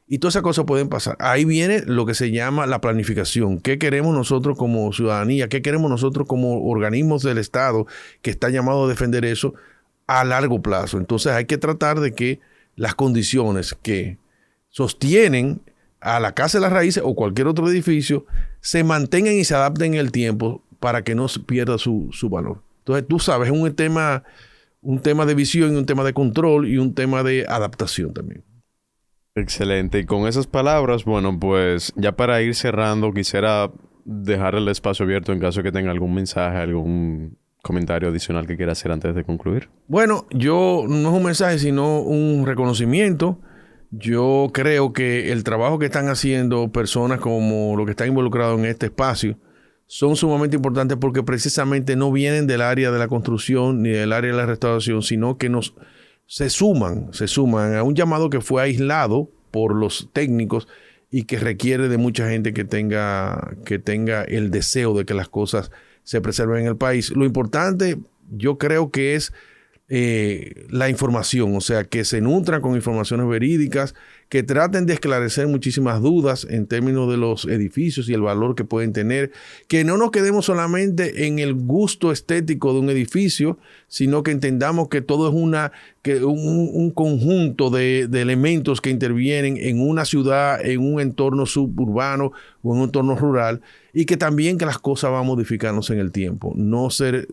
Y todas esas cosas pueden pasar. Ahí viene lo que se llama la planificación. ¿Qué queremos nosotros como ciudadanía? ¿Qué queremos nosotros como organismos del Estado que está llamado a defender eso a largo plazo? Entonces hay que tratar de que las condiciones que sostienen a la Casa de las Raíces o cualquier otro edificio se mantengan y se adapten en el tiempo para que no se pierda su valor. Entonces, tú sabes, es un tema de visión y un tema de control y un tema de adaptación también. Excelente. Y con esas palabras, bueno, pues ya para ir cerrando, quisiera dejar el espacio abierto en caso de que tenga algún mensaje, algún comentario adicional que quiera hacer antes de concluir. Bueno, no es un mensaje, sino un reconocimiento. Yo creo que el trabajo que están haciendo personas como los que están involucrados en este espacio son sumamente importantes porque precisamente no vienen del área de la construcción ni del área de la restauración, sino que se suman a un llamado que fue aislado por los técnicos y que requiere de mucha gente que tenga el deseo de que las cosas se preserven en el país. Lo importante, yo creo que es la información, o sea, que se nutran con informaciones verídicas, que traten de esclarecer muchísimas dudas en términos de los edificios y el valor que pueden tener, que no nos quedemos solamente en el gusto estético de un edificio, sino que entendamos que todo es un conjunto de elementos que intervienen en una ciudad, en un entorno suburbano o en un entorno rural, y que también que las cosas van modificándose en el tiempo. No ser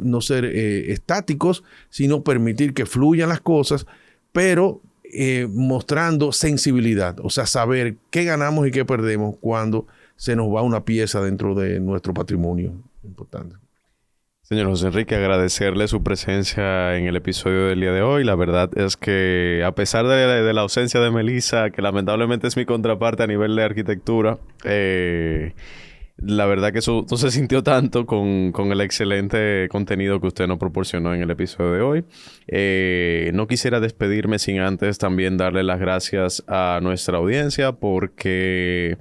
estáticos, sino permitir que fluyan las cosas, pero mostrando sensibilidad, o sea, saber qué ganamos y qué perdemos cuando se nos va una pieza dentro de nuestro patrimonio importante. Señor José Enrique, agradecerle su presencia en el episodio del día de hoy. La verdad es que a pesar de la ausencia de Melissa, que lamentablemente es mi contraparte a nivel de arquitectura, la verdad que eso no se sintió tanto con el excelente contenido que usted nos proporcionó en el episodio de hoy. No quisiera despedirme sin antes también darle las gracias a nuestra audiencia, porque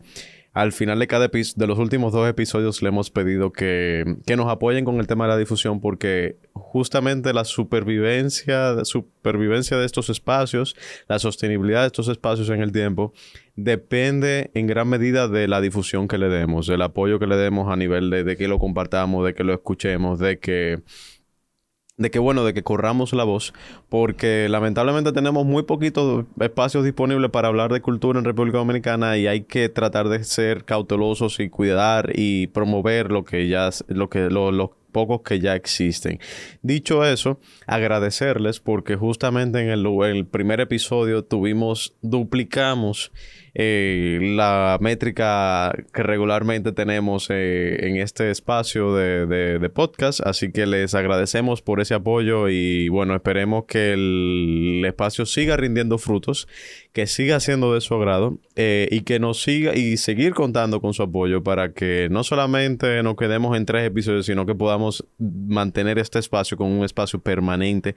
al final de los últimos 2 episodios le hemos pedido que nos apoyen con el tema de la difusión, porque justamente la supervivencia de estos espacios, la sostenibilidad de estos espacios en el tiempo, depende en gran medida de la difusión que le demos, del apoyo que le demos a nivel de que lo compartamos, de que lo escuchemos, de que corramos la voz, porque lamentablemente tenemos muy poquitos espacios disponibles para hablar de cultura en República Dominicana, y hay que tratar de ser cautelosos y cuidar y promover los pocos que ya existen. Dicho eso, agradecerles porque justamente en el primer episodio duplicamos la métrica que regularmente tenemos en este espacio de podcast, así que les agradecemos por ese apoyo y bueno, esperemos que el espacio siga rindiendo frutos, que siga siendo de su agrado, y que nos siga y seguir contando con su apoyo para que no solamente nos quedemos en 3 episodios, sino que podamos mantener este espacio como un espacio permanente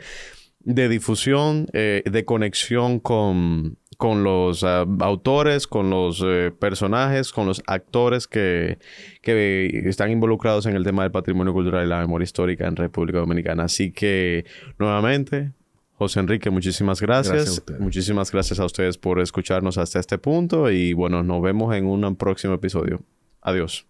de difusión, de conexión con los autores, con los personajes, con los actores que están involucrados en el tema del patrimonio cultural y la memoria histórica en República Dominicana. Así que, nuevamente, José Enrique, muchísimas gracias. Muchísimas gracias a ustedes por escucharnos hasta este punto y, bueno, nos vemos en un próximo episodio. Adiós.